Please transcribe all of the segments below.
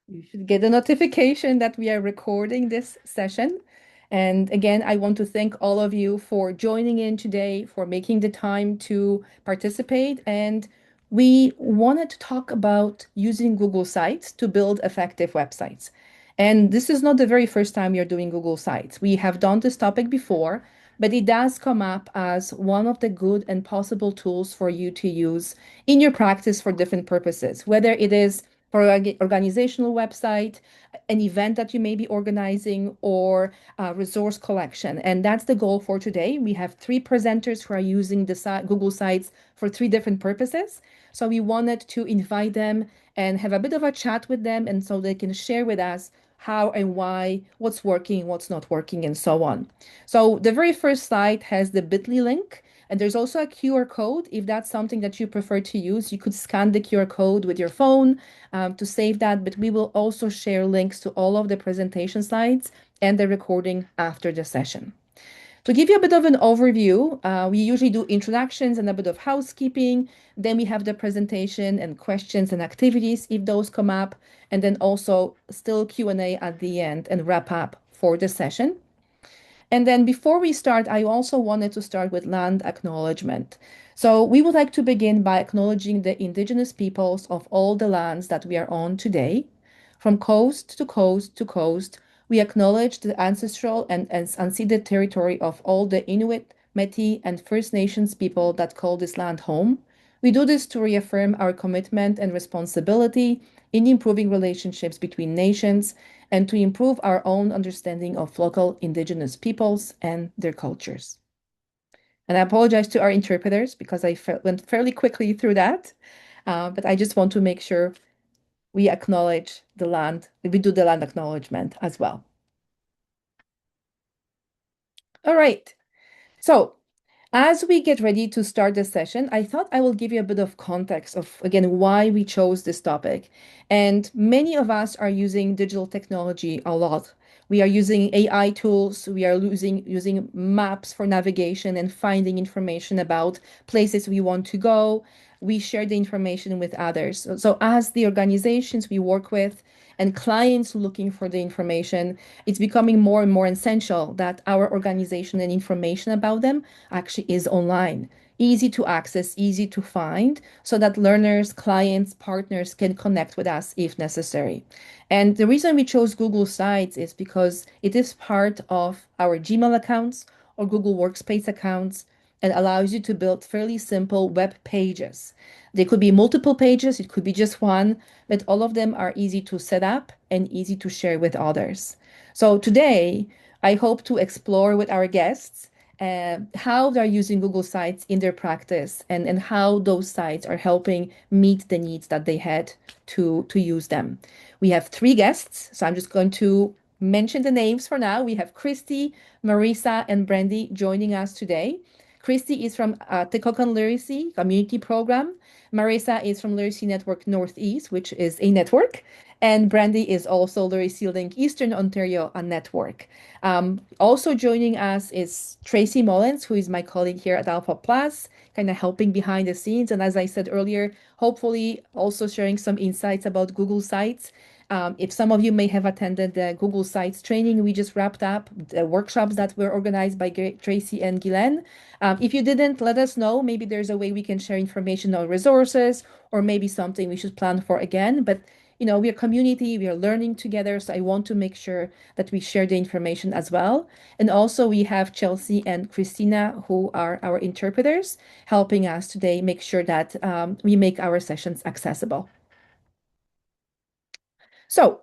You should get a notification that we are recording this session. And again, I want to thank all of you for joining in today, for making the time to participate. And we wanted to talk about using Google Sites to build effective websites. And this is not the very first time you're doing Google Sites. We have done this topic before, but it does come up as one of the good and possible tools for you to use in your practice for different purposes, whether it is for an organizational website, an event that you may be organizing, or resource collection. And that's the goal for today. We have three presenters who are using the Google Sites for three different purposes. So we wanted to invite them and have a bit of a chat with them, and so they can share with us how and why, what's working, what's not working, and so on. So the very first slide has the bit.ly link. And there's also a QR code. If that's something that you prefer to use, you could scan the QR code with your phone to save that. But we will also share links to all of the presentation slides and the recording after the session. To give you a bit of an overview, we usually do introductions and a bit of housekeeping. Then we have the presentation and questions and activities if those come up. And then also still Q&A at the end and wrap up for the session. And then before we start, I also wanted to start with land acknowledgement. So we would like to begin by acknowledging the indigenous peoples of all the lands that we are on today. From coast to coast to coast, we acknowledge the ancestral and unceded territory of all the Inuit, Métis, and First Nations people that call this land home. We do this to reaffirm our commitment and responsibility in improving relationships between nations and to improve our own understanding of local indigenous peoples and their cultures. And I apologize to our interpreters because I went fairly quickly through that, but I just want to make sure we acknowledge the land, we do the land acknowledgement as well. All right. So as we get ready to start the session, I thought I will give you a bit of context of, again, why we chose this topic. And many of us are using digital technology a lot. We are using AI tools, we are using maps for navigation and finding information about places we want to go. We share the information with others. So as the organizations we work with and clients looking for the information, it's becoming more and more essential that our organization and information about them actually is online, easy to access, easy to find, so that learners, clients, partners can connect with us if necessary. And the reason we chose Google Sites is because it is part of our Gmail accounts or Google Workspace accounts and allows you to build fairly simple web pages. They could be multiple pages, it could be just one, but all of them are easy to set up and easy to share with others. So today, I hope to explore with our guests how they're using Google Sites in their practice and how those sites are helping meet the needs that they had to use them. We have three guests, so I'm just going to mention the names for now. We have Christy, Marisa, and Brandy joining us today. Christy is from Tekokan Literacy Community Program. Marisa is from Literacy Network Northeast, which is a network. And Brandy is also Literacy Link Eastern Ontario, a network. Also joining us is Tracy Mullins, who is my colleague here at Alpha Plus, kind of helping behind the scenes. And as I said earlier, hopefully also sharing some insights about Google Sites. If some of you may have attended the Google Sites training we just wrapped up, the workshops that were organized by Tracy and Guylaine. If you didn't, let us know. Maybe there's a way we can share information on resources, or maybe something we should plan for again. But we're a community, we are learning together, so I want to make sure that we share the information as well. And also we have Chelsea and Christina, who are our interpreters, helping us today make sure that we make our sessions accessible. So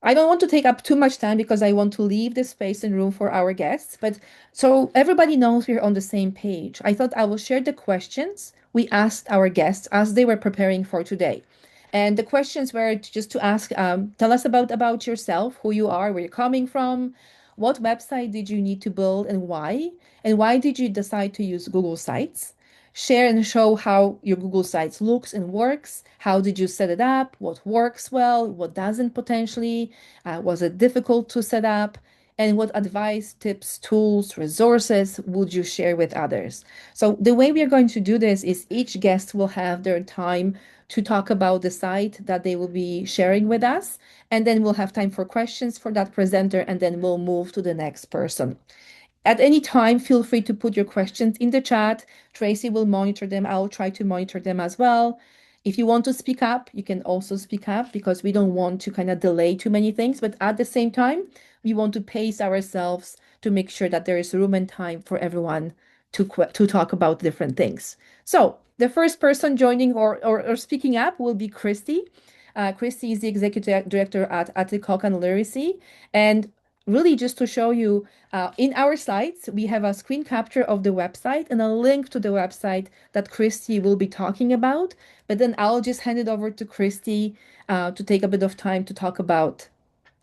I don't want to take up too much time because I want to leave the space and room for our guests. But so everybody knows we're on the same page, I thought I will share the questions we asked our guests as they were preparing for today. And the questions were just to ask, tell us about yourself, who you are, where you're coming from, what website did you need to build and why did you decide to use Google Sites? Share and show how your Google Sites looks and works. How did you set it up? What works well? What doesn't potentially? Was it difficult to set up? And what advice, tips, tools, resources would you share with others? So the way we are going to do this is each guest will have their time to talk about the site that they will be sharing with us. And then we'll have time for questions for that presenter, and then we'll move to the next person. At any time, feel free to put your questions in the chat. Tracy will monitor them. I'll try to monitor them as well. If you want to speak up, you can also speak up because we don't want to kind of delay too many things. But at the same time, we want to pace ourselves to make sure that there is room and time for everyone to talk about different things. So the first person joining or speaking up will be Christy. Christy is the executive director at Atikokan Literacy. And really just to show you, in our slides, we have a screen capture of the website and a link to the website that Christy will be talking about. But then I'll just hand it over to Christy to take a bit of time to talk about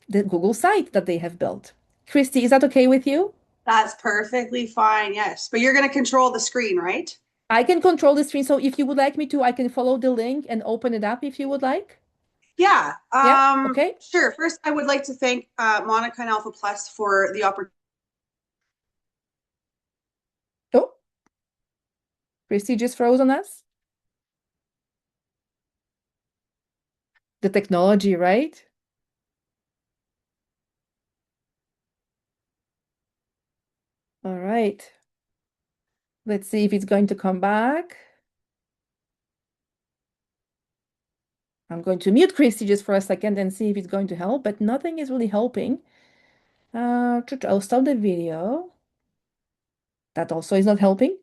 the Google site that they have built. Christy, is that okay with you? That's perfectly fine. Yes. But you're going to control the screen, right? I can control the screen, so if you would like me to, I can follow the link and open it up if you would like. Yeah. Yeah, okay. Sure. First, I would like to thank Monica and Alpha Plus for the opportunity. Oh, Christy just froze on us. The technology, right? All right. Let's see if it's going to come back. I'm going to mute Christy just for a second and see if it's going to help, but nothing is really helping. I'll stop the video. That also is not helping.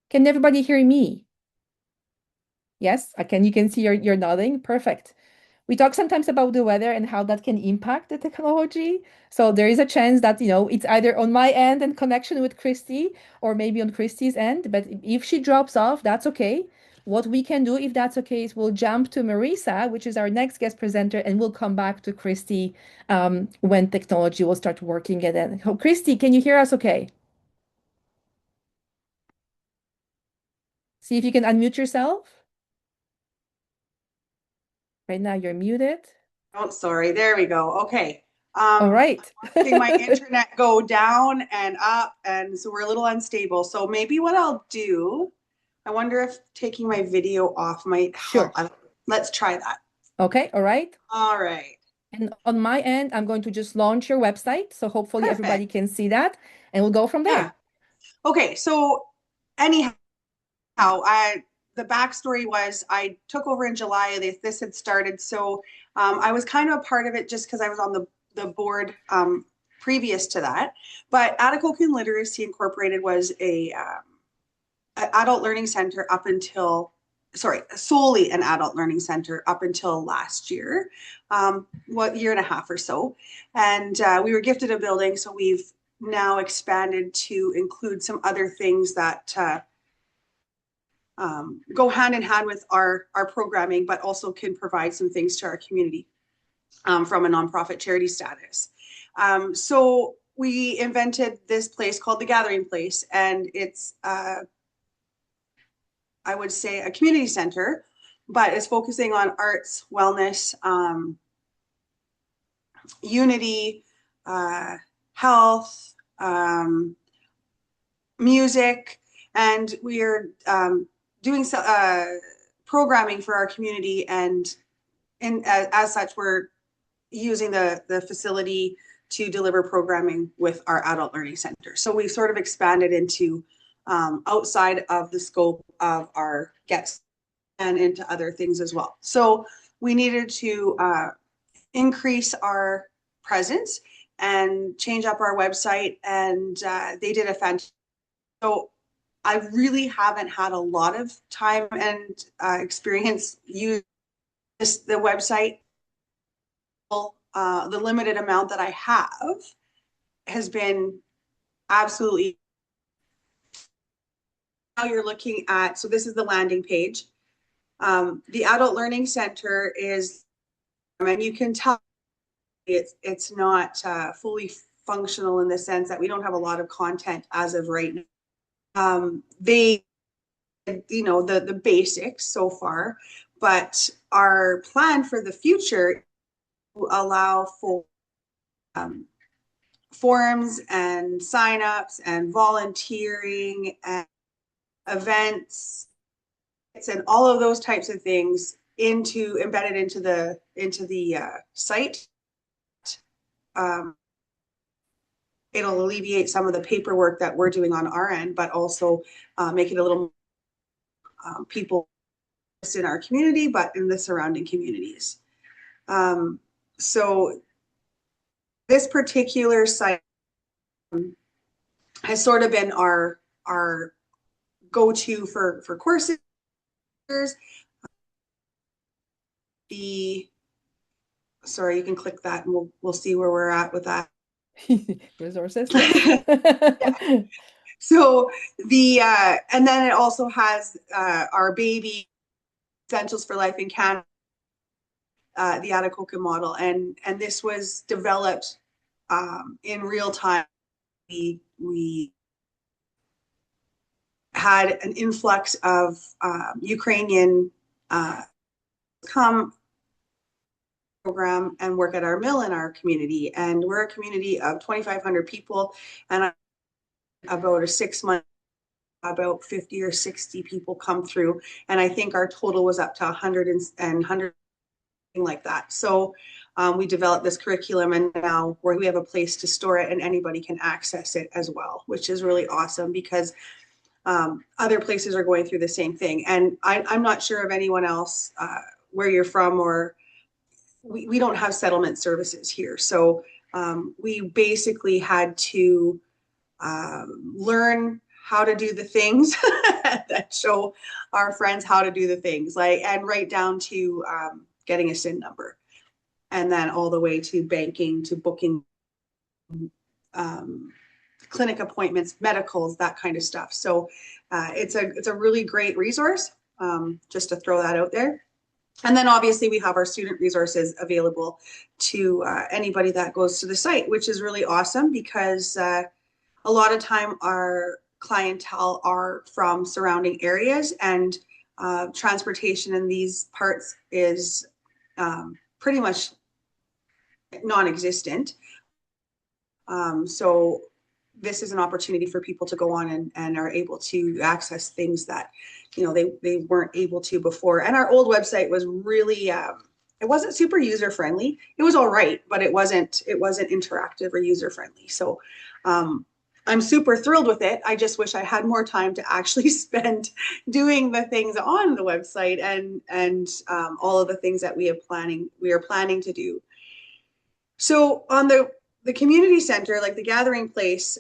Can everybody hear me? Yes, I can. You can see you're nodding. Perfect. We talk sometimes about the weather and how that can impact the technology. So there is a chance that, it's either on my end and connection with Christy or maybe on Christy's end. But if she drops off, that's okay. What we can do, if that's okay, is we'll jump to Marisa, which is our next guest presenter, and we'll come back to Christy when technology will start working again. Oh, Christy, can you hear us okay? See if you can unmute yourself. Right now, you're muted. Oh, sorry. There we go. Okay. All right. I'm watching my internet go down and up, and so we're a little unstable. So maybe what I'll do, I wonder if taking my video off might help. Sure. Let's try that. Okay. All right. All right. And on my end, I'm going to just launch your website. So hopefully everybody Perfect. can see that and we'll go from Yeah. there. Okay. So anyhow, I the backstory was I took over in July. This had started, so I was kind of a part of it just because I was on the board previous to that. But Atikokan Literacy Incorporated was a adult learning center up until sorry, solely an adult learning center up until last year, what year and a half or so, and we were gifted a building, so we've now expanded to include some other things that go hand in hand with our programming, but also can provide some things to our community from a nonprofit charity status. So we invented this place called the Gathering Place, and it's I would say a community center, but it's focusing on arts, wellness, unity, health, music, and we are doing programming for our community. And as such, we're using the facility to deliver programming with our adult learning center. So we've sort of expanded into outside of the scope of our guests and into other things as well. So we needed to increase our presence and change up our website, and they did a fantastic. So I really haven't had a lot of time and experience using the website. The limited amount that I have has been absolutely. Now you're looking at, so this is the landing page. The Adult Learning Center is, and you can tell it's not fully functional in the sense that we don't have a lot of content as of right now. They, the basics so far, but our plan for the future will allow for forums and signups and volunteering and events, and all of those types of things into embedded into the site. Um, it'll alleviate some of the paperwork that we're doing on our end, but also make it a little people in our community, but in the surrounding communities. Um, so this particular site has sort of been our go-to for courses. The sorry, you can click that and we'll see where we're at with that. Resources, yes. So the and then it also has our baby essentials for life in Canada, the Atacoca model, and this was developed in real time. We had an influx of Ukrainian come program and work at our mill in our community, and we're a community of 2,500 people, and about a 6 month about 50 or 60 people come through, and I think our total was up to 100 and 100 like that. So we developed this curriculum, and now where we have a place to store it and anybody can access it as well, which is really awesome because other places are going through the same thing. And I'm not sure of anyone else where you're from, or we don't have settlement services here. So we basically had to learn how to do the things that show our friends how to do the things, like, and right down to getting a SIN number, and then all the way to banking, to booking um, clinic appointments, medicals, that kind of stuff. So it's a really great resource, just to throw that out there. And then obviously we have our student resources available to anybody that goes to the site, which is really awesome because a lot of time our clientele are from surrounding areas, and transportation in these parts is pretty much non-existent. So this is an opportunity for people to go on and are able to access things that, they weren't able to before. And our old website was really, it wasn't super user friendly. It was all right, but it wasn't interactive or user friendly. So I'm super thrilled with it. I just wish I had more time to actually spend doing the things on the website and all of the things that we are planning to do. So on the community center, like the gathering place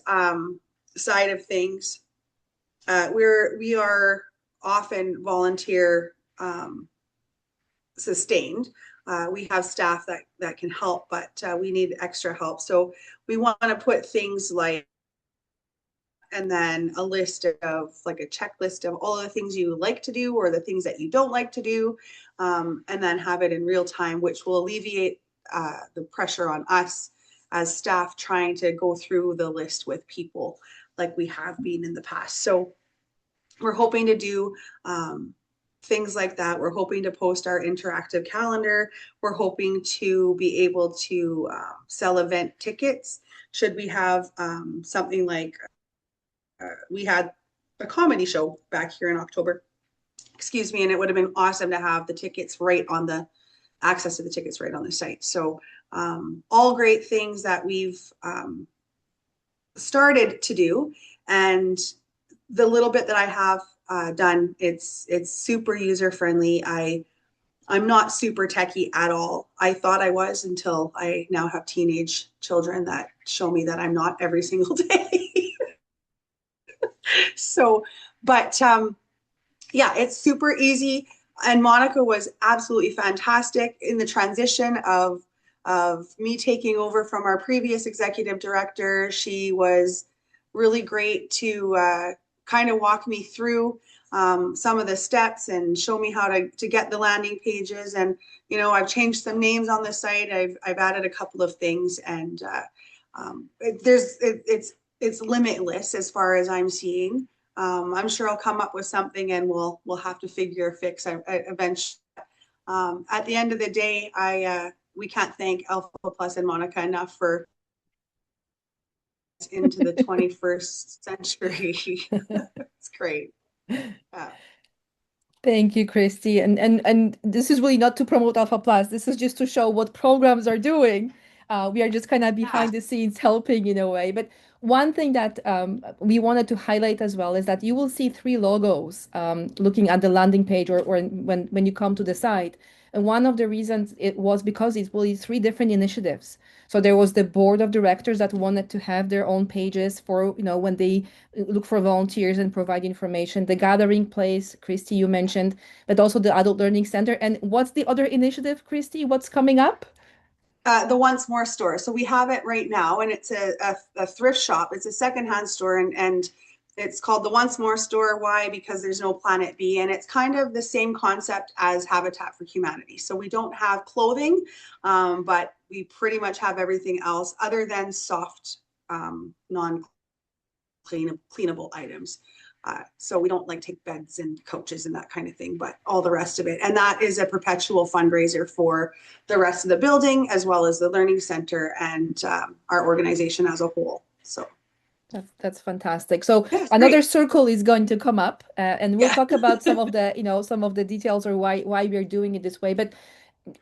side of things, we are often volunteer sustained. We have staff that can help, but we need extra help. So we want to put things like, and then a list of, like, a checklist of all of the things you like to do or the things that you don't like to do, and then have it in real time, which will alleviate the pressure on us as staff trying to go through the list with people like we have been in the past. So we're hoping to do things like that. We're hoping to post our interactive calendar. We're hoping to be able to sell event tickets. Should we have something like we had a comedy show back here in October, excuse me, and it would have been awesome to have the tickets right on the access to the tickets right on the site. So all great things that we've started to do, and the little bit that I have done, it's super user friendly. I'm not super techie at all. I thought I was until I now have teenage children that show me that I'm not every single day. So, but yeah, it's super easy. And Monica was absolutely fantastic in the transition of me taking over from our previous executive director. She was really great to kind of walk me through some of the steps and show me how to get the landing pages. And I've changed some names on the site. I've added a couple of things, and it's limitless as far as I'm seeing. I'm sure I'll come up with something, and we'll have to figure a fix eventually. At the end of the day, we can't thank Alpha Plus and Monica enough for into the 21st century. It's great. Yeah. Thank you, Christy. And this is really not to promote Alpha Plus. This is just to show what programs are doing. We are just kind of Yeah. behind the scenes helping in a way. But one thing that we wanted to highlight as well is that you will see three logos looking at the landing page or when you come to the site. And one of the reasons it was because it's really three different initiatives. So there was the board of directors that wanted to have their own pages for, when they look for volunteers and provide information. The gathering place, Christy, you mentioned, but also the Adult Learning Center. And what's the other initiative, Christy? What's coming up? The Once More store. So we have it right now, and it's a thrift shop. It's a secondhand store, and it's called the Once More store. Why? Because there's no Planet B, and it's kind of the same concept as Habitat for Humanity. So we don't have clothing, but we pretty much have everything else other than soft, non-cleanable items. So we don't like take beds and couches and that kind of thing, but all the rest of it. And that is a perpetual fundraiser for the rest of the building, as well as the Learning Center and our organization as a whole. So That's fantastic. So yeah, it's another great. circle is going to come up, and we'll Yeah. talk about some of the, some of the details or why we're doing it this way. But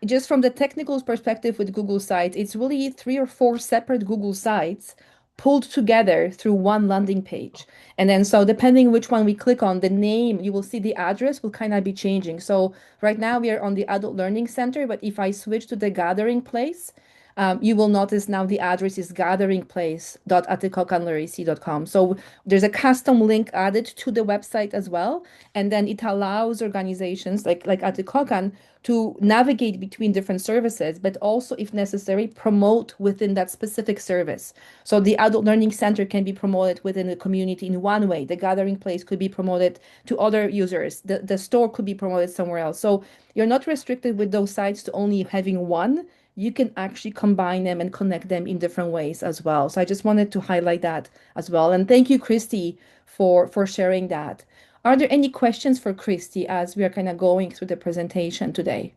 just from the technical perspective with Google Sites, it's really three or four separate Google Sites pulled together through one landing page. And then so depending which one we click on, the name, you will see the address will kind of be changing. So right now we are on the Adult Learning Center, but if I switch to the gathering place, you will notice now the address is gatheringplace.aticocanlaracy.com. So there's a custom link added to the website as well. And then it allows organizations like Aticocan to navigate between different services, but also, if necessary, promote within that specific service. So the Adult Learning Center can be promoted within the community in one way. The gathering place could be promoted to other users. The store could be promoted somewhere else. So you're not restricted with those sites to only having one. You can actually combine them and connect them in different ways as well. So I just wanted to highlight that as well. And thank you, Christy, for sharing that. Are there any questions for Christy as we are kind of going through the presentation today?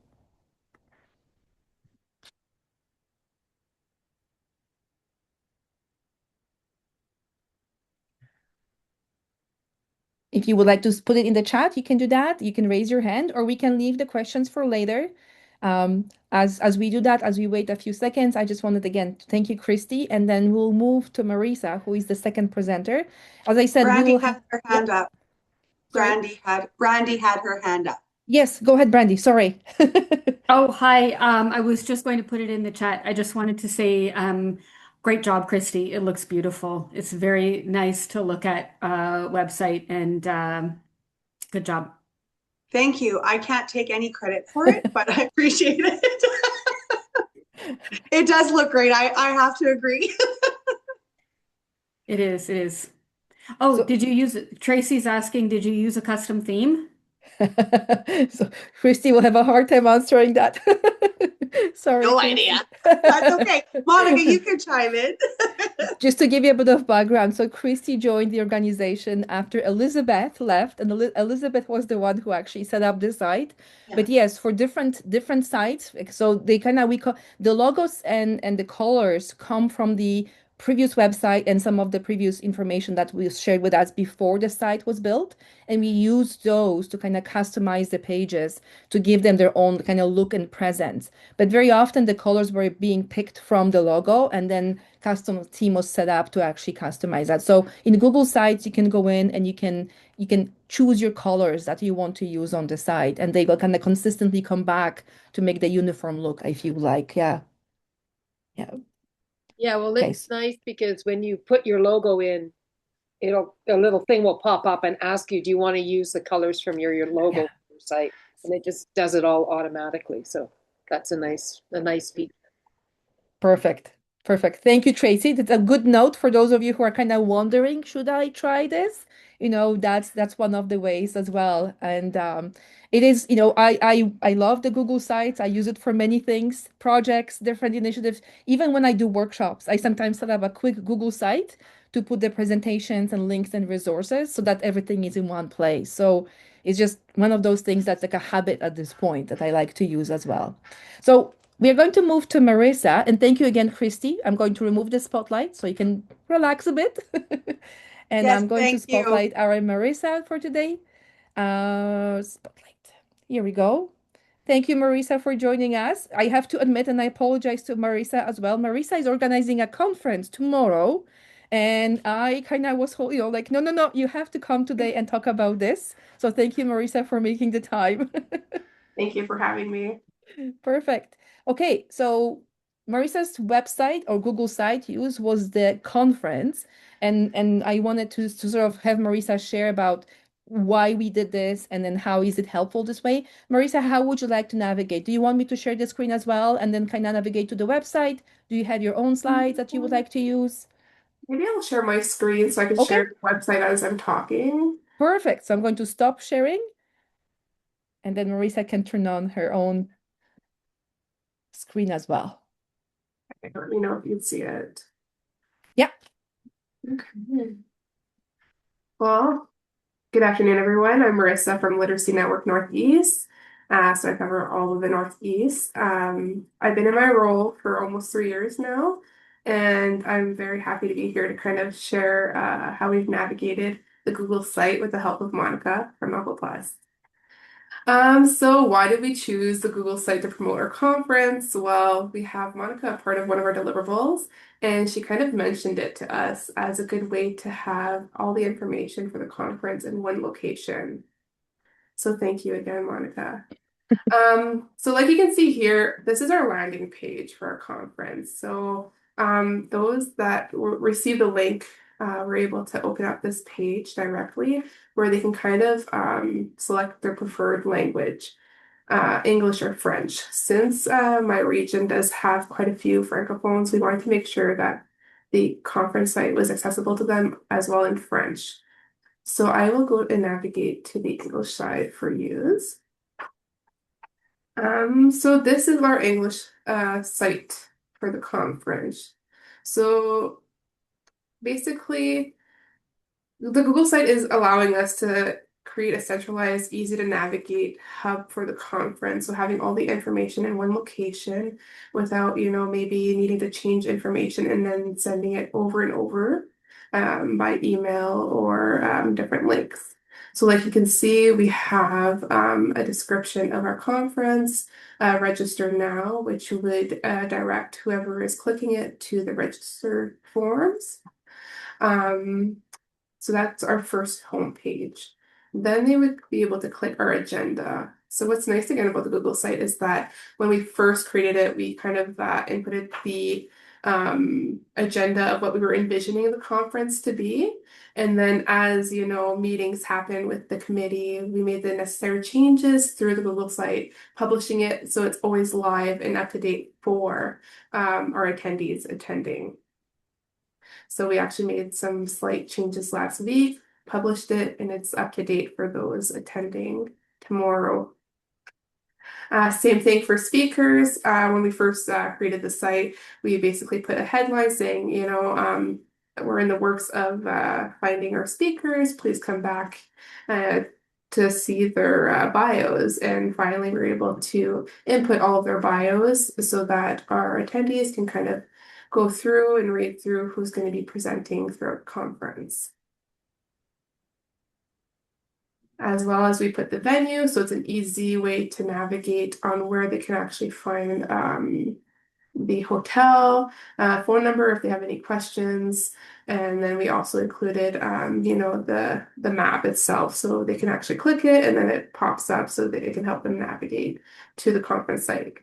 If you would like to put it in the chat, you can do that. You can raise your hand, or we can leave the questions for later. As we do that, as we wait a few seconds, I just wanted again to thank you, Christy, and then we'll move to Marisa, who is the second presenter. As I said, we Brandy will had have, her yeah, hand up. sorry. Brandy had her hand up. Yes, go ahead, Brandy. Sorry. Oh, hi. I was just going to put it in the chat. I just wanted to say, great job, Christy. It looks beautiful. It's very nice to look at website and good job. Thank you. I can't take any credit for it, but I appreciate it. It does look great. I have to agree. It is, it is. Oh, So did you use Tracy's asking, did you use a custom theme? So Christy will have a hard time answering that. Sorry, No idea. Christy. That's okay. Monica, you can chime in. Just to give you a bit of background, so Christy joined the organization after Elizabeth left, and Elizabeth was the one who actually set up the site. Yeah. But yes, for different sites, so they kind of we call the logos and the colors come from the previous website and some of the previous information that was shared with us before the site was built, and we use those to kind of customize the pages to give them their own kind of look and presence. But very often the colors were being picked from the logo, and then custom team was set up to actually customize that. So in Google Sites, you can go in and you can choose your colors that you want to use on the site, and they will kind of consistently come back to make the uniform look if you like. Yeah. Yeah. Yeah, well, Okay. it's nice because when you put your logo in, a little thing will pop up and ask you, do you want to use the colors from your logo Yeah. for your site? And it just does it all automatically. So that's a nice feature. Perfect. Perfect. Thank you, Tracy. That's a good note for those of you who are kind of wondering, should I try this? That's one of the ways as well. And it is, I love the Google Sites. I use it for many things, projects, different initiatives. Even when I do workshops, I sometimes set up a quick Google site to put the presentations and links and resources so that everything is in one place. So it's just one of those things that's like a habit at this point that I like to use as well. So we are going to move to Marissa, and thank you again, Christy. I'm going to remove the spotlight so you can relax a bit. And Yes, I'm going to thank you. spotlight our Marissa for today. Spotlight. Here we go. Thank you, Marisa, for joining us. I have to admit, and I apologize to Marisa as well. Marisa is organizing a conference tomorrow, and I kind of was, like, no, no, no, you have to come today and talk about this. So thank you, Marisa, for making the time. Thank you for having me. Perfect. Okay, so Marisa's website or Google site use was the conference, and I wanted to sort of have Marisa share about why we did this and then how is it helpful this way. Marisa, how would you like to navigate? Do you want me to share the screen as well and then kind of navigate to the website? Do you have your own slides that you would like to use? Maybe I'll share my screen so I can Okay, share the website as I'm talking. perfect. So I'm going to stop sharing and then Marisa can turn on her own screen as well. Okay, let me know if you can see it. Yeah. Okay. Well, good afternoon, everyone. I'm Marissa from Literacy Network Northeast. So I cover all of the Northeast. I've been in my role for almost 3 years now, and I'm very happy to be here to kind of share how we've navigated the Google site with the help of Monica from Apple Plus. So why did we choose the Google site to promote our conference? Well, we have Monica a part of one of our deliverables, and she kind of mentioned it to us as a good way to have all the information for the conference in one location. So thank you again, Monica. So like you can see here, this is our landing page for our conference. So those that receive the link were able to open up this page directly where they can kind of select their preferred language, English or French. Since my region does have quite a few francophones, we wanted to make sure that the conference site was accessible to them as well in French. So I will go and navigate to the English side for use. So this is our English site for the conference. So basically, the Google site is allowing us to create a centralized, easy to navigate hub for the conference. So having all the information in one location without, maybe needing to change information and then sending it over and over by email or different links. So like you can see, we have a description of our conference, register now, which would direct whoever is clicking it to the register forms. So that's our first home page. Then they would be able to click our agenda. So what's nice again about the Google site is that when we first created it, we kind of inputted the agenda of what we were envisioning the conference to be. And then as meetings happen with the committee, we made the necessary changes through the Google site, publishing it so it's always live and up to date for our attendees attending. So we actually made some slight changes last week, published it, and it's up to date for those attending tomorrow. Same thing for speakers. When we first created the site, we basically put a headline saying, we're in the works of finding our speakers. Please come back to see their bios. And finally, we're able to input all of their bios so that our attendees can kind of go through and read through who's going to be presenting throughout the conference. As well as we put the venue, so it's an easy way to navigate on where they can actually find the hotel, phone number if they have any questions. And then we also included, the map itself, so they can actually click it and then it pops up so that it can help them navigate to the conference site.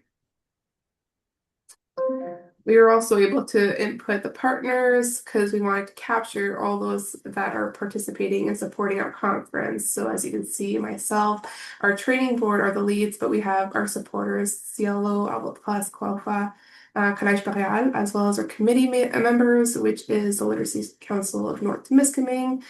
We were also able to input the partners because we wanted to capture all those that are participating and supporting our conference. So as you can see, myself, our training board are the leads, but we have our supporters, Cielo, Outlook Plus, Qualfa, Collège Boreal, as well as our committee members, which is the Literacy Council of North Timiskaming,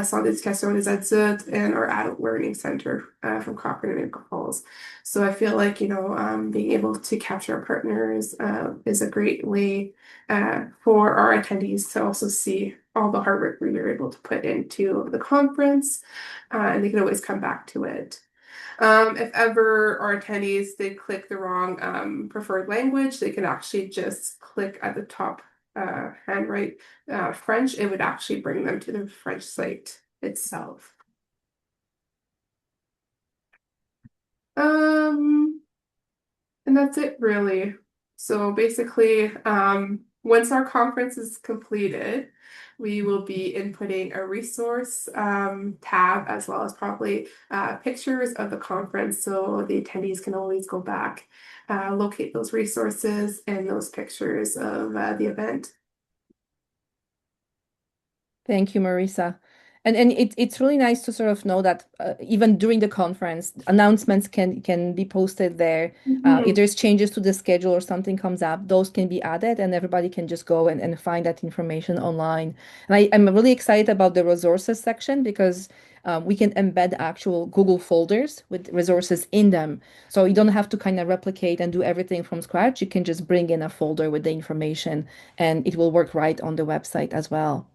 Centre d'Éducation des Adultes, and our Adult Learning Center from Cochrane and Niagara Falls. So I feel like, being able to capture our partners is a great way for our attendees to also see all the hard work we were able to put into the conference, and they can always come back to it. If ever our attendees did click the wrong preferred language, they can actually just click at the top handwrite French. It would actually bring them to the French site itself. Um, and that's it really. So basically, once our conference is completed, we will be inputting a resource tab as well as probably pictures of the conference so the attendees can always go back, locate those resources and those pictures of the event. Thank you, Marisa. And it's really nice to sort of know that even during the conference, announcements can be posted there. If Mhm. there's changes to the schedule or something comes up, those can be added, and everybody can just go and find that information online. And I'm really excited about the resources section because we can embed actual Google folders with resources in them. So you don't have to kind of replicate and do everything from scratch. You can just bring in a folder with the information, and it will work right on the website as well.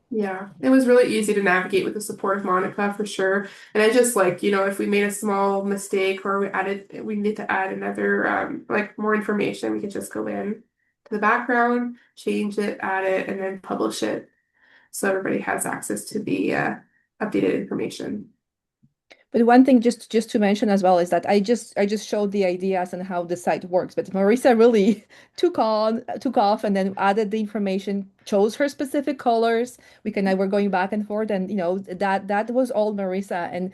Yeah, it was really easy to navigate with the support of Monica for sure. And I just like, if we made a small mistake or we need to add another, like more information, we could just go in to the background, change it, add it, and then publish it. So everybody has access to the updated information. But one thing just to mention as well is that I just showed the ideas and how the site works, but Marisa really took off and then added the information, chose her specific colors. We're going back and forth, and that was all Marisa. And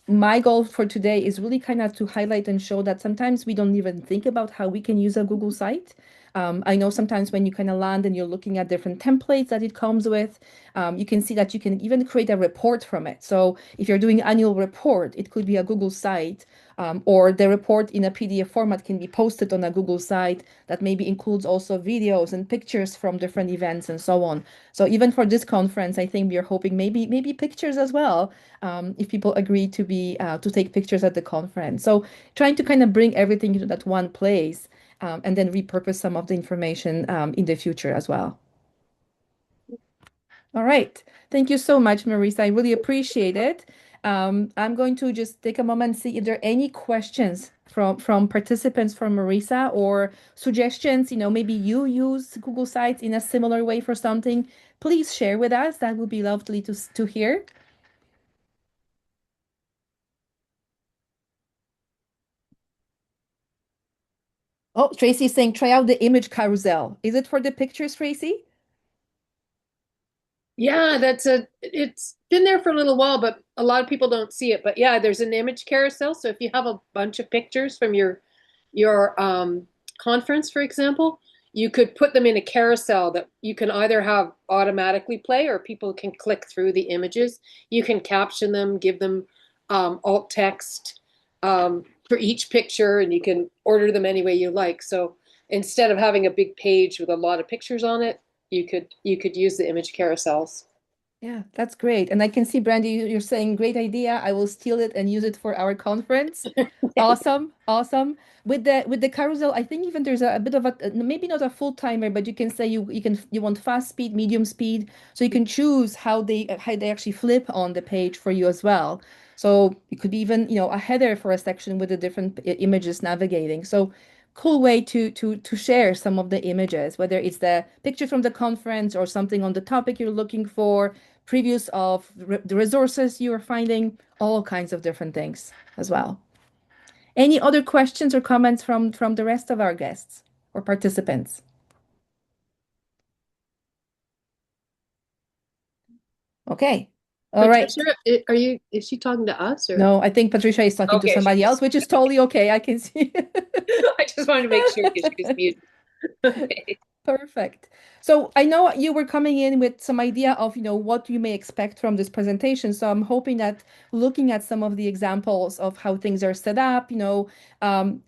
my goal for today is really kind of to highlight and show that sometimes we don't even think about how we can use a Google site. I know sometimes when you kind of land and you're looking at different templates that it comes with, you can see that you can even create a report from it. So if you're doing annual report, it could be a Google site, or the report in a PDF format can be posted on a Google site that maybe includes also videos and pictures from different events and so on. So even for this conference, I think we are hoping maybe pictures as well, if people agree to take pictures at the conference. So trying to kind of bring everything into that one place, and then repurpose some of the information in the future as well. All right. Thank you so much, Marisa. I really appreciate it. I'm going to just take a moment and see if there are any questions from participants for Marisa or suggestions. Maybe you use Google Sites in a similar way for something. Please share with us. That would be lovely to hear. Oh, Tracy is saying try out the image carousel. Is it for the pictures, Tracy? Yeah, it's been there for a little while, but a lot of people don't see it. But yeah, there's an image carousel. So if you have a bunch of pictures from your conference, for example, you could put them in a carousel that you can either have automatically play or people can click through the images. You can caption them, give them alt text for each picture, and you can order them any way you like. So instead of having a big page with a lot of pictures on it, you could use the image carousels. Yeah, that's great. And I can see, Brandy, you're saying great idea. I will steal it and use it for our conference. Awesome, awesome. With the carousel, I think even there's a bit of maybe not a full timer, but you can say you want fast speed, medium speed, so you can choose how they actually flip on the page for you as well. So it could be even a header for a section with the different images navigating. So cool way to share some of the images, whether it's the picture from the conference or something on the topic you're looking for, previews of the resources you are finding, all kinds of different things as well. Any other questions or comments from the rest of our guests or participants? Okay. All right. Patricia, is she talking to us or? No, I think Patricia is talking to Okay, she somebody else, is. which is totally okay. I can see. I just wanted to make sure because she was muted. Okay. Perfect. So I know you were coming in with some idea of, what you may expect from this presentation. So I'm hoping that looking at some of the examples of how things are set up, um,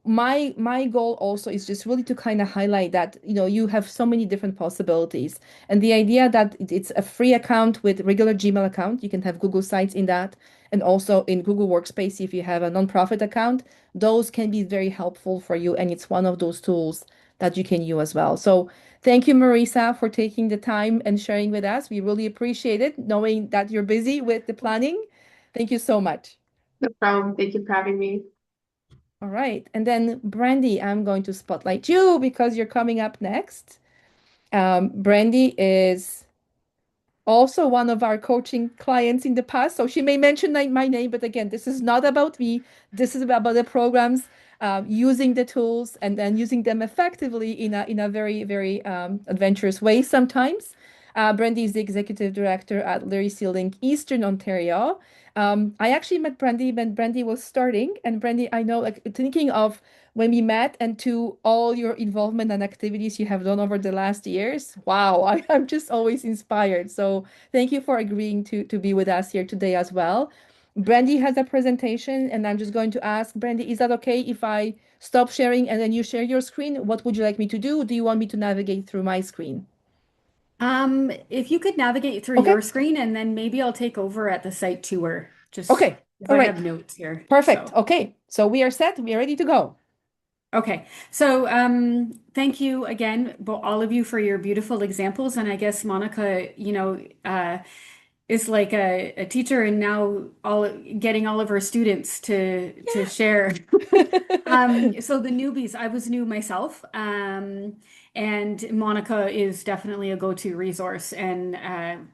my goal also is just really to kind of highlight that, you have so many different possibilities. And the idea that it's a free account with regular Gmail account, you can have Google Sites in that, and also in Google Workspace if you have a nonprofit account, those can be very helpful for you. And it's one of those tools that you can use as well. So thank you, Marisa, for taking the time and sharing with us. We really appreciate it, knowing that you're busy with the planning. Thank you so much. No problem. Thank you for having me. All right. And then, Brandy, I'm going to spotlight you because you're coming up next. Brandy is also one of our coaching clients in the past. So she may mention my name, but again, this is not about me. This is about the programs, using the tools and then using them effectively in a very, very adventurous way sometimes. Brandy is the executive director at Literacy Link Eastern Ontario. I actually met Brandy when Brandy was starting, and Brandy, I know, like thinking of when we met and to all your involvement and activities you have done over the last years. Wow, I'm just always inspired. So thank you for agreeing to be with us here today as well. Brandy has a presentation, and I'm just going to ask Brandy, is that okay if I stop sharing and then you share your screen? What would you like me to do? Do you want me to navigate through my screen? If you could navigate through Okay, your screen and then maybe I'll take over at the site tour, just okay, because all I right, have notes here. perfect. So, Okay, so we are set. We are ready to go. okay. So, thank you again, all of you for your beautiful examples. And I guess Monica, is like a teacher and now all getting all of her students to share. So the newbies, I was new myself, and Monica is definitely a go-to resource, and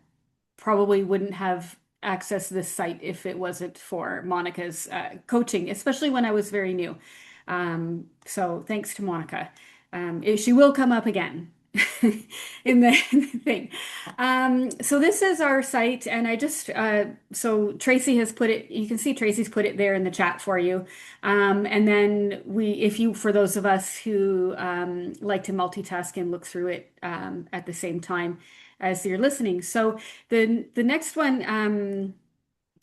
probably wouldn't have accessed this site if it wasn't for Monica's coaching, especially when I was very new. So thanks to Monica. She will come up again in the thing. So this is our site, and so Tracy has put it, you can see Tracy's put it there in the chat for you. And then for those of us who like to multitask and look through it at the same time as you're listening. So the next one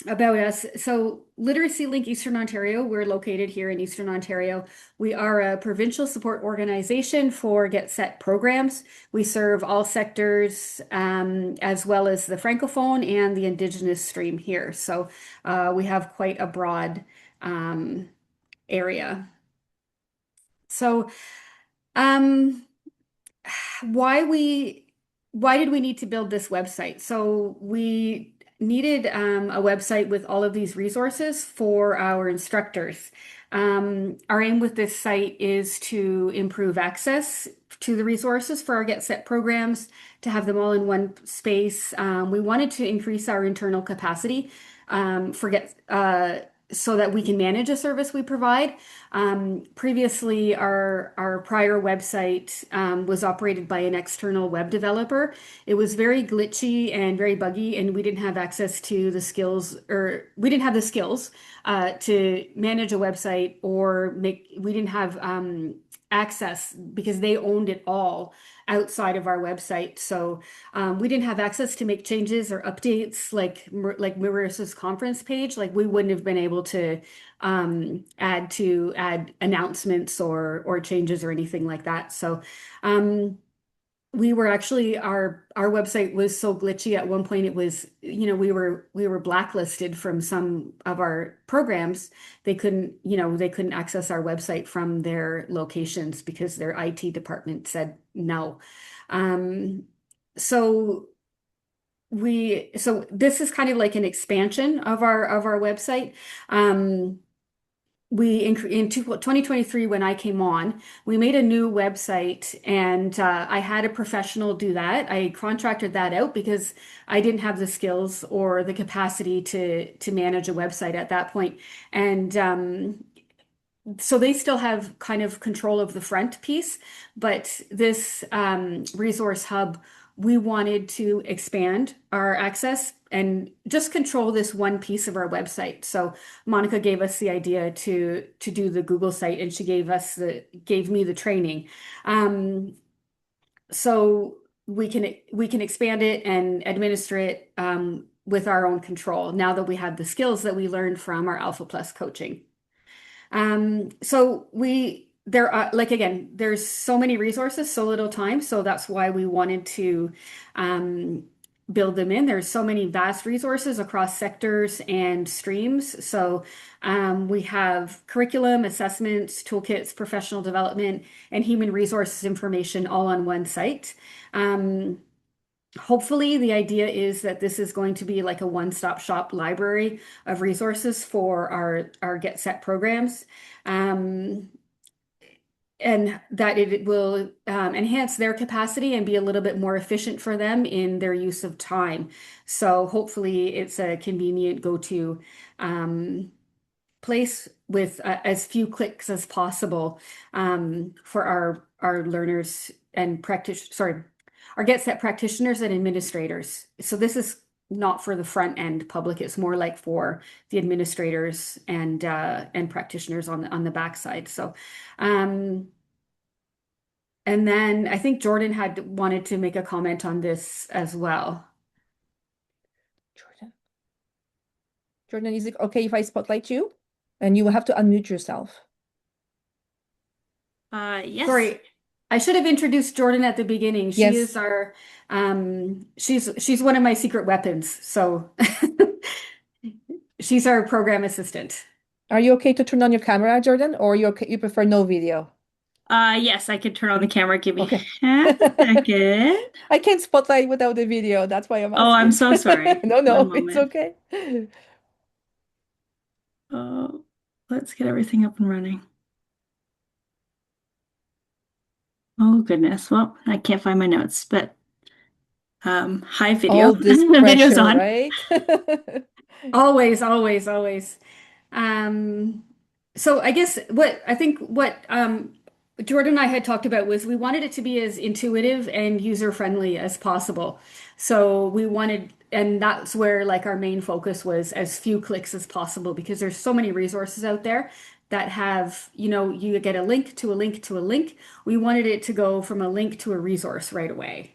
about us. So Literacy Link Eastern Ontario, we're located here in Eastern Ontario. We are a provincial support organization for Get Set programs. We serve all sectors as well as the Francophone and the Indigenous stream here. So we have quite a broad area. So um, why we why did we need to build this website? So we needed a website with all of these resources for our instructors. Our aim with this site is to improve access to the resources for our Get Set programs, to have them all in one space. We wanted to increase our internal capacity so that we can manage a service we provide. Previously, our prior website was operated by an external web developer. It was very glitchy and very buggy, and we didn't have access to the skills, or we didn't have the skills to manage a website we didn't have access because they owned it all outside of our website. So we didn't have access to make changes or updates like Marissa's conference page. Like we wouldn't have been able to add announcements or changes or anything like that. So we were actually our website was so glitchy at one point. It was, we were blacklisted from some of our programs. They couldn't access our website from their locations because their IT department said no. Um, so so this is kind of like an expansion of our website. In 2023, when I came on, we made a new website, and I had a professional do that. I contracted that out because I didn't have the skills or the capacity to manage a website at that point. And so they still have kind of control of the front piece, but this resource hub, we wanted to expand our access and just control this one piece of our website. So Monica gave us the idea to do the Google site, and she gave me the training. So we can expand it and administer it with our own control now that we have the skills that we learned from our Alpha Plus coaching. So there are, like, again, there's so many resources, so little time. So that's why we wanted to build them in. There's so many vast resources across sectors and streams. So we have curriculum, assessments, toolkits, professional development, and human resources information all on one site. Hopefully, the idea is that this is going to be like a one-stop shop library of resources for our Get Set programs. Um, and that it will enhance their capacity and be a little bit more efficient for them in their use of time. So hopefully it's a convenient go-to um, place with as few clicks as possible for our learners and our Get Set practitioners and administrators. So this is not for the front end public. It's more like for the administrators and practitioners on the backside. So um, and then I think Jordan had wanted to make a comment on this as well. Jordan. Jordan, is it okay if I spotlight you? And you will have to unmute yourself. Yes. Sorry, I should have introduced Jordan at the beginning. She Yes. is our she's one of my secret weapons. So she's our program assistant. Are you okay to turn on your camera, Jordan, or you prefer no video? Yes, I could turn on the camera. Give me Okay. half a second. I can't spotlight without the video. That's why I'm Oh, I'm asking. so sorry. No, One no, it's moment. okay. Oh, let's get everything up and running. Oh goodness. Well, I can't find my notes, but hi video. All this The video's pressure, on. right? Always, always, always. Um, so I guess what Jordan and I had talked about was we wanted it to be as intuitive and user friendly as possible. So we wanted, and that's where like our main focus was as few clicks as possible because there's so many resources out there that have, you get a link to a link to a link. We wanted it to go from a link to a resource right away.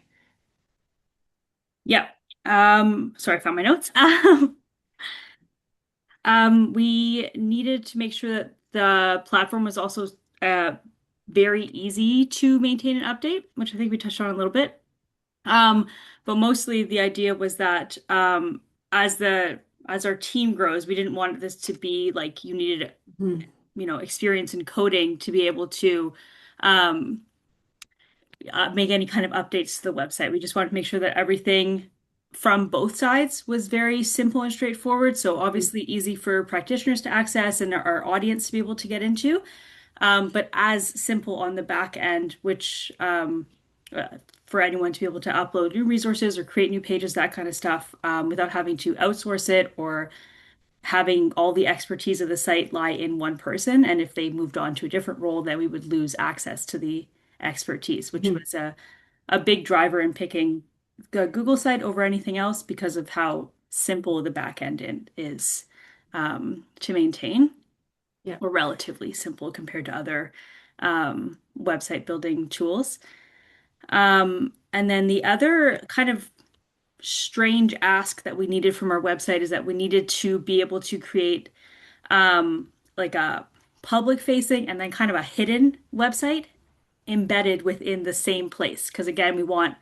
Yep. Sorry, I found my notes. We needed to make sure that the platform was also very easy to maintain and update, which I think we touched on a little bit. Um, but mostly the idea was that as our team grows, we didn't want this to be like you needed, Mhm. experience in coding to be able to um, make any kind of updates to the website. We just wanted to make sure that everything from both sides was very simple and straightforward. So obviously easy for practitioners to access and our audience to be able to get into, but as simple on the back end, which for anyone to be able to upload new resources or create new pages, that kind of stuff, without having to outsource it or having all the expertise of the site lie in one person. And if they moved on to a different role, then we would lose access to the expertise, which Mhm. was a big driver in picking the Google site over anything else because of how simple the back end is to maintain, Yeah. or relatively simple compared to other website building tools. And then the other kind of strange ask that we needed from our website is that we needed to be able to create like a public facing and then kind of a hidden website embedded within the same place. Because again, we want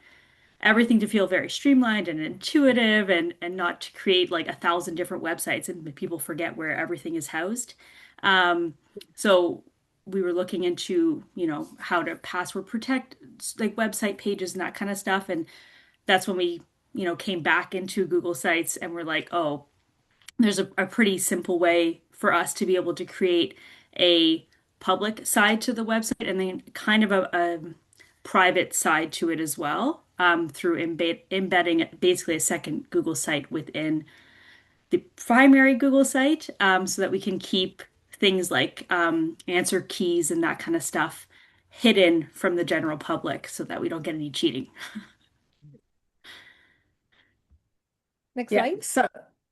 everything to feel very streamlined and intuitive and not to create like 1,000 different websites and people forget where everything is housed. So we were looking into, how to password protect like website pages and that kind of stuff. And that's when we, came back into Google Sites and we're like, oh, there's a pretty simple way for us to be able to create a public side to the website and then kind of a private side to it as well, through embedding basically a second Google site within the primary Google site, so that we can keep things like answer keys and that kind of stuff hidden from the general public so that we don't get any cheating. Next Yeah. slide.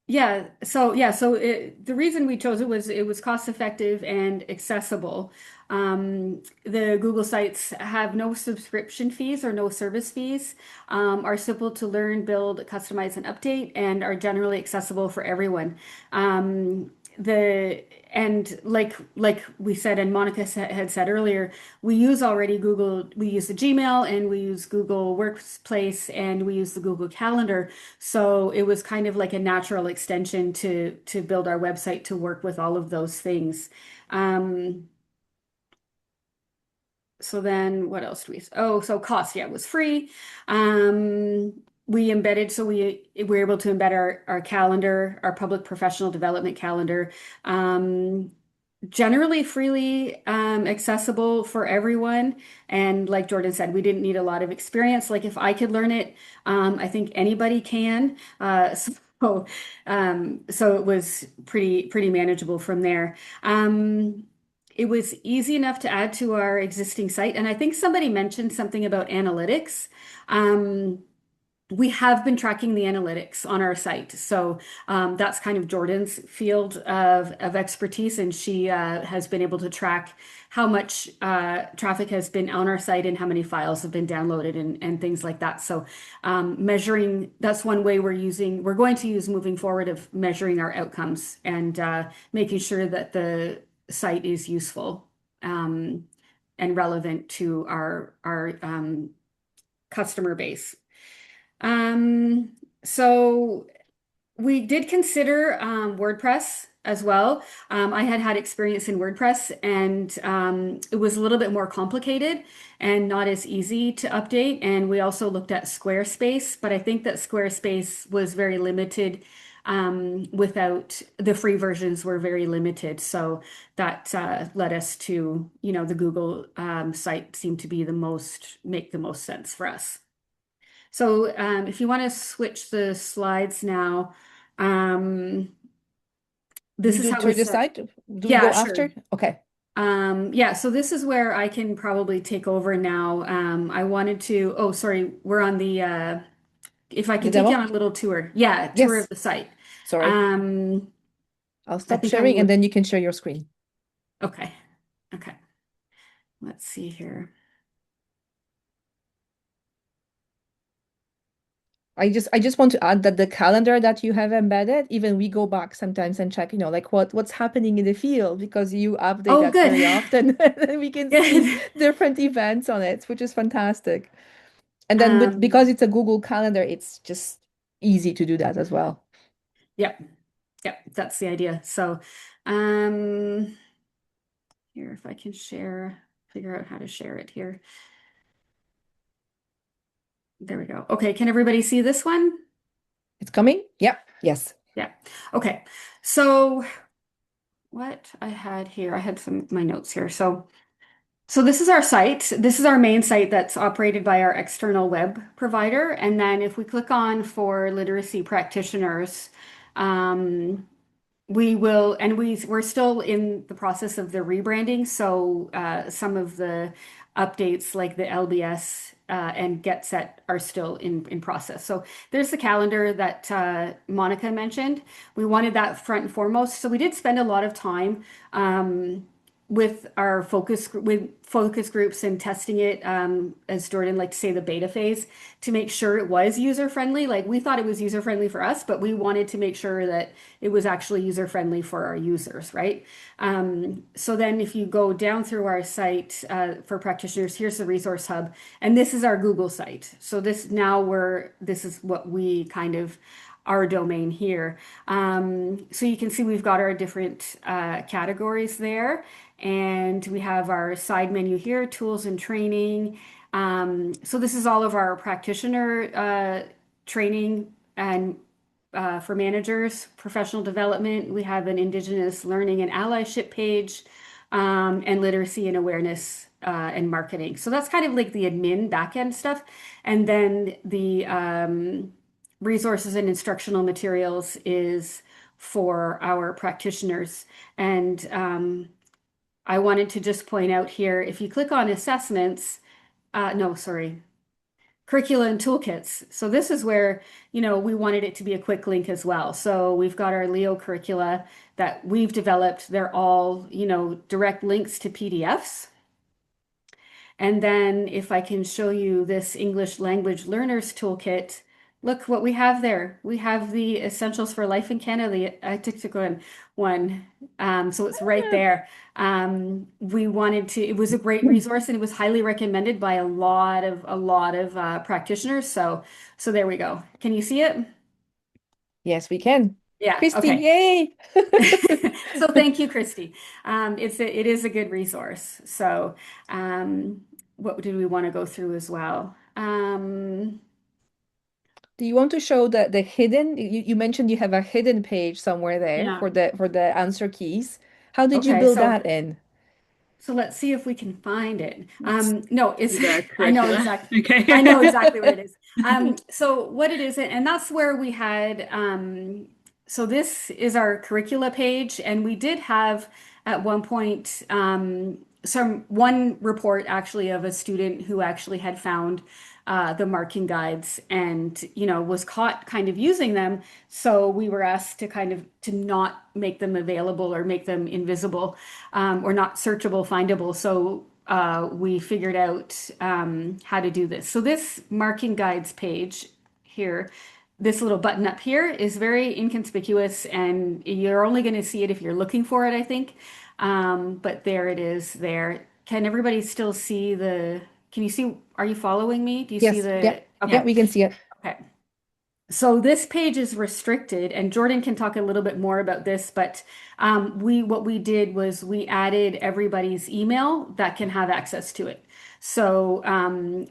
The reason we chose it was cost effective and accessible. The Google Sites have no subscription fees or no service fees, are simple to learn, build, customize, and update, and are generally accessible for everyone. The and like we said, and Monica had said earlier, we use already Google. We use the Gmail and we use Google Workspace and we use the Google Calendar. So it was kind of like a natural extension to build our website to work with all of those things. Um, so then what else do we, oh, so cost, yeah, it was free. We embedded, so we were able to embed our calendar, our public professional development calendar. Um, generally freely accessible for everyone. And like Jordan said, we didn't need a lot of experience. Like if I could learn it, I think anybody can. So it was pretty manageable from there. It was easy enough to add to our existing site. And I think somebody mentioned something about analytics. Um, we have been tracking the analytics on our site. So that's kind of Jordan's field of expertise. And she has been able to track how much traffic has been on our site and how many files have been downloaded and things like that. So measuring, that's one way we're going to use moving forward of measuring our outcomes and making sure that the site is useful and relevant to our customer base. Um, so we did consider WordPress as well. I had had experience in WordPress and it was a little bit more complicated and not as easy to update. And we also looked at Squarespace, but I think that Squarespace was very limited without the free versions were very limited. So that led us to, the Google site seemed to be make the most sense for us. So if you want to switch the slides now, um, Do you this is do how through it's the set. site? Do we Yeah, go sure. after? Okay. Yeah, so this is where I can probably take over now. I wanted to, oh, sorry, we're on if I The can take you on demo? a little tour. Yeah, tour of Yes. the site. Sorry. Um, I'll I stop think I'm sharing and with, then you can share your screen. okay, okay. Let's see here. I just want to add that the calendar that you have embedded, even we go back sometimes and check, like what's happening in the field because you update Oh, that good. very often. And we can see Good. different events on it, which is fantastic. And then because Um, it's a Google Calendar, it's just easy to do that as well. yep, yep, that's the idea. So, um, here, if I can figure out how to share it here. There we go. Okay, can everybody see this one? It's coming? Yeah. Yes. Yeah. Okay. So what I had here, I had my notes here. So this is our site. This is our main site that's operated by our external web provider. And then if we click on for literacy practitioners, um, we're still in the process of the rebranding. So some of the updates like the LBS and Get Set are still in process. So there's the calendar that Monica mentioned. We wanted that front and foremost. So we did spend a lot of time with our with focus groups and testing it, as Jordan liked to say, the beta phase to make sure it was user friendly. Like we thought it was user friendly for us, but we wanted to make sure that it was actually user friendly for our users, right? So then if you go down through our site for practitioners, here's the resource hub, and this is our Google site. So this is what we kind of our domain here. So you can see we've got our different categories there, and we have our side menu here, tools and training. So this is all of our practitioner training and for managers, professional development. We have an Indigenous learning and allyship page, and literacy and awareness and marketing. So that's kind of like the admin backend stuff. And then the resources and instructional materials is for our practitioners. And I wanted to just point out here, if you click on assessments, no, sorry, curricula and toolkits. So this is where, we wanted it to be a quick link as well. So we've got our Leo curricula that we've developed. They're all, direct links to PDFs. And then if I can show you this English Language Learners Toolkit, look what we have there. We have the Essentials for Life in Canada, the Atticticoan one. So it's right there. It was a great resource and it was highly recommended by a lot of practitioners. So there we go. Can you see it? Yes, we can. Yeah. Christy, Okay. yay! So thank you, Christy. It is a good resource. So what did we want to go through as well? Do you want to show the hidden? You mentioned you have a hidden page somewhere there Yeah. for the answer keys. How did you Okay, build so that in? so let's see if we can find it. Let's No, it's see the I know curricula. exactly. I know Okay. exactly where it is. So what it is, and that's where we had. So this is our curricula page, and we did have at one point some one report actually of a student who actually had found the marking guides and was caught kind of using them. So we were asked to kind of to not make them available or make them invisible or not searchable, findable. So we figured out how to do this. So this marking guides page here, this little button up here is very inconspicuous, and you're only going to see it if you're looking for it, I think. But there it is there. Can everybody still see can you see, are you following me? Do you see Yes, yeah, yeah, okay. we can see it. Okay. So this page is restricted, and Jordan can talk a little bit more about this, but what we did was we added everybody's email that can have access to it. So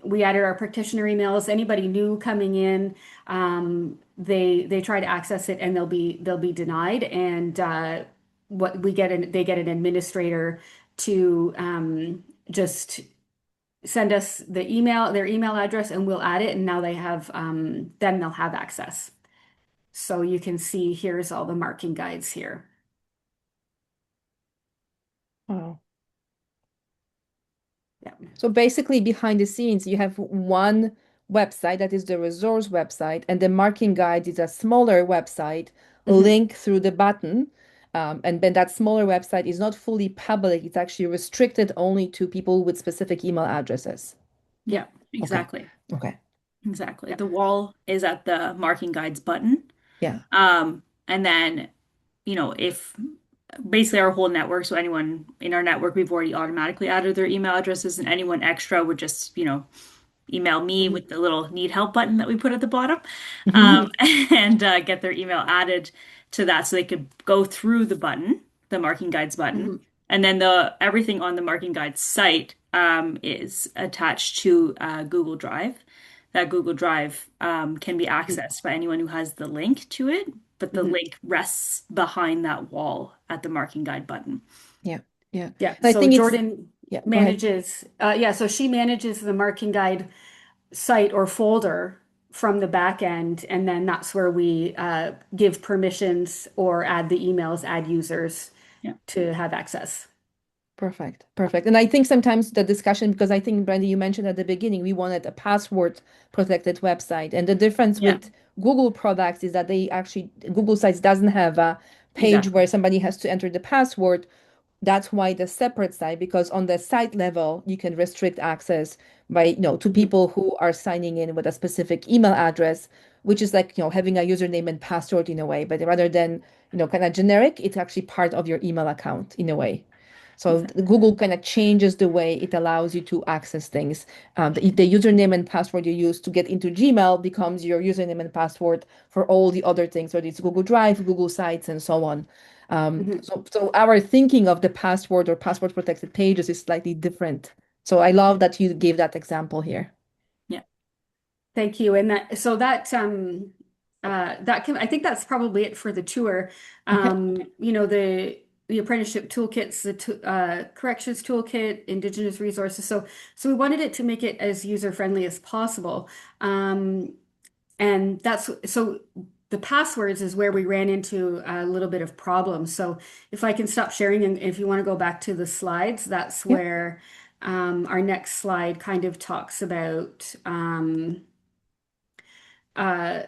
we added our practitioner emails. Anybody new coming in, they try to access it and they'll be denied. And what we get they get an administrator to just send us their email address, and we'll add it. And now then they'll have access. So you can see here's all the marking guides here. Wow. Yeah. So basically, behind the scenes, you have one website that is the resource website, and the marking guide is a smaller website Mhm. linked through the button. And then that smaller website is not fully public, it's actually restricted only to people with specific email addresses. Yeah, Okay. exactly. Okay. Exactly. Yeah. The wall is at the marking guides button. Yeah. And then, if basically our whole network, so anyone in our network, we've already automatically added their email addresses, and anyone extra would just, email me Mhm. with the little need help button that we put at the bottom, Hmm. um, and get their email added to that so they could go through the button, the marking guides button. Mhm. And then everything on the marking guides site is attached to Google Drive. That Google Drive can be Mhm. accessed by anyone who has the link to it, but the Mhm. link rests behind that wall at the marking guide button. Yeah. Yeah. Yeah. I So think it's, Jordan yeah, go ahead. manages, yeah, so she manages the marking guide site or folder from the back end, and then that's where we give permissions or add the emails, add users Yeah. to have access. Perfect. Perfect. And I think sometimes the discussion, because I think, Brandy, you mentioned at the beginning, we wanted a password protected website. And the difference Yeah, with Google products is that Google Sites doesn't have a page exactly. where somebody has to enter the password. That's why the separate site, because on the site level, you can restrict access by, to Mhm. people who are signing in with a specific email address, which is like, having a username and password in a way. But rather than, kind of generic, it's actually part of your email account in a way. So Exactly. Google kind of changes the way it allows you to access things. The username and password you use to get into Gmail becomes your username and password for all the other things, whether it's Google Drive, Google Sites, and so on. Mhm. So our thinking of the password or password protected pages is slightly different. So I love that you gave that example here. Yeah. Thank you. And that can, I think that's probably it for the tour. Okay. The apprenticeship toolkits, corrections toolkit, Indigenous resources. So we wanted it to make it as user friendly as possible. And that's so the passwords is where we ran into a little bit of problems. So if I can stop sharing, and if you want to go back to the slides, that's Yep. where our next slide kind of talks about uh,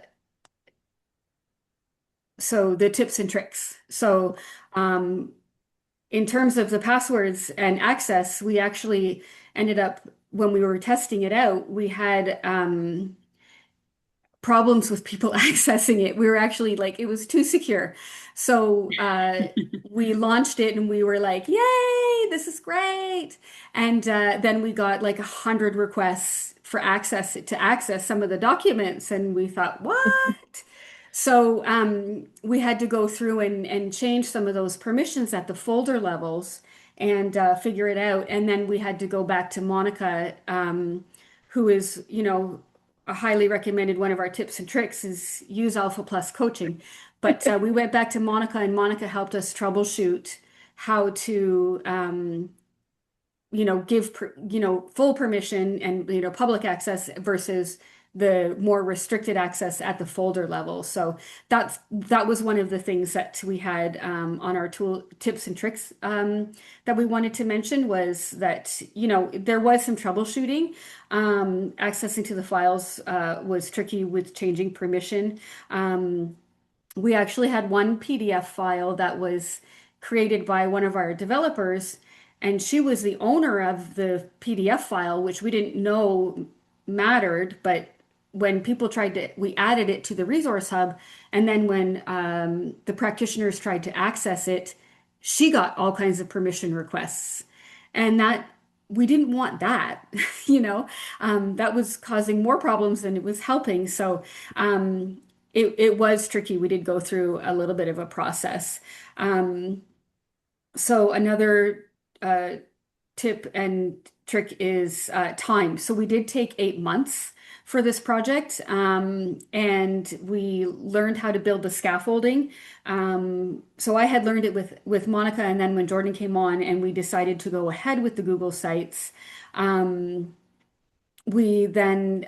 so the tips and tricks. So um, in terms of the passwords and access, we actually ended up when we were testing it out, we had problems with people accessing it. We were actually like, it was too secure. So we launched it and we were like, yay, this is great. And then we got like 100 requests for access to access some of the documents. And we thought, what? So we had to go through and change some of those permissions at the folder levels and figure it out. And then we had to go back to Monica, who is, a highly recommended one of our tips and tricks is use Alpha Plus coaching. But we went back to Monica, and Monica helped us troubleshoot how to give full permission and public access versus the more restricted access at the folder level. So that was one of the things that we had on our tool tips and tricks that we wanted to mention was that there was some troubleshooting. Accessing to the files was tricky with changing permission. We actually had one PDF file that was created by one of our developers, and she was the owner of the PDF file, which we didn't know mattered, but when people tried to, we added it to the resource hub, and then when the practitioners tried to access it, she got all kinds of permission requests, and that we didn't want that, that was causing more problems than it was helping. So it was tricky. We did go through a little bit of a process. Um, so another uh, tip and trick is time. So we did take 8 months for this project, and we learned how to build the scaffolding. So I had learned it with Monica, and then when Jordan came on, and we decided to go ahead with the Google Sites. We then,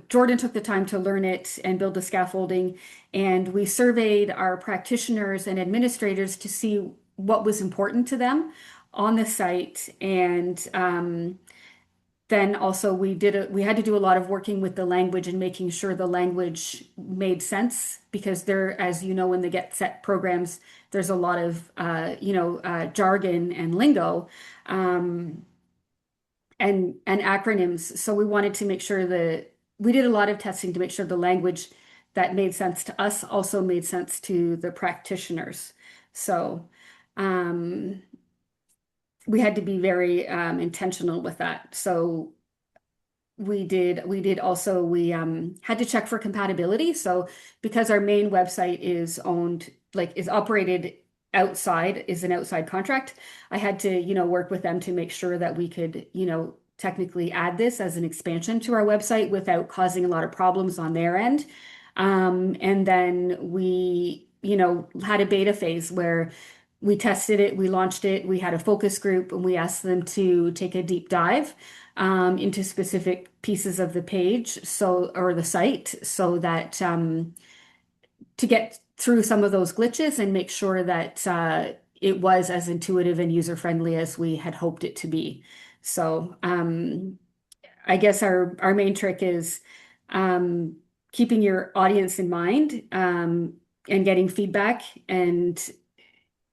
Jordan took the time to learn it and build the scaffolding, and we surveyed our practitioners and administrators to see what was important to them on the site. And then also we had to do a lot of working with the language and making sure the language made sense because there, as you know, in the Get Set programs, there's a lot of jargon and lingo. Um, and acronyms. So we wanted to make sure that we did a lot of testing to make sure the language that made sense to us also made sense to the practitioners. So um, we had to be very intentional with that. So we did also we had to check for compatibility. So because our main website is owned, like is operated outside, is an outside contract, I had to, work with them to make sure that we could, technically add this as an expansion to our website without causing a lot of problems on their end. And then we, had a beta phase where we tested it, we launched it, we had a focus group, and we asked them to take a deep dive into specific pieces of the page, or the site, so that to get through some of those glitches and make sure that it was as intuitive and user friendly as we had hoped it to be. So I guess our main trick is um, keeping your audience in mind and getting feedback and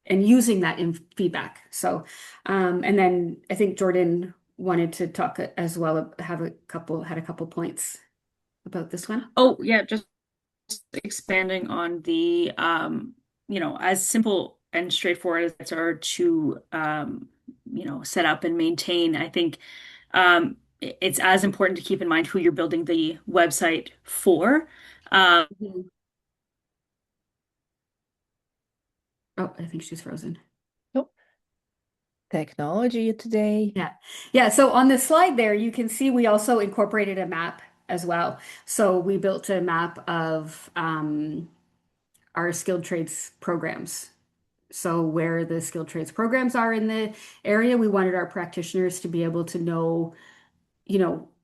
using that in feedback. So, and then I think Jordan wanted to talk as well, had a couple points about this one. Oh, yeah, just expanding on the as simple and straightforward as they are to set up and maintain. I think it's as important to keep in mind who you're building the website for. Um, Mhm. Oh, I think she's frozen. Nope. Technology today. Yeah. Yeah. So on the slide there, you can see we also incorporated a map as well. So we built a map of our skilled trades programs. So where the skilled trades programs are in the area, we wanted our practitioners to be able to know,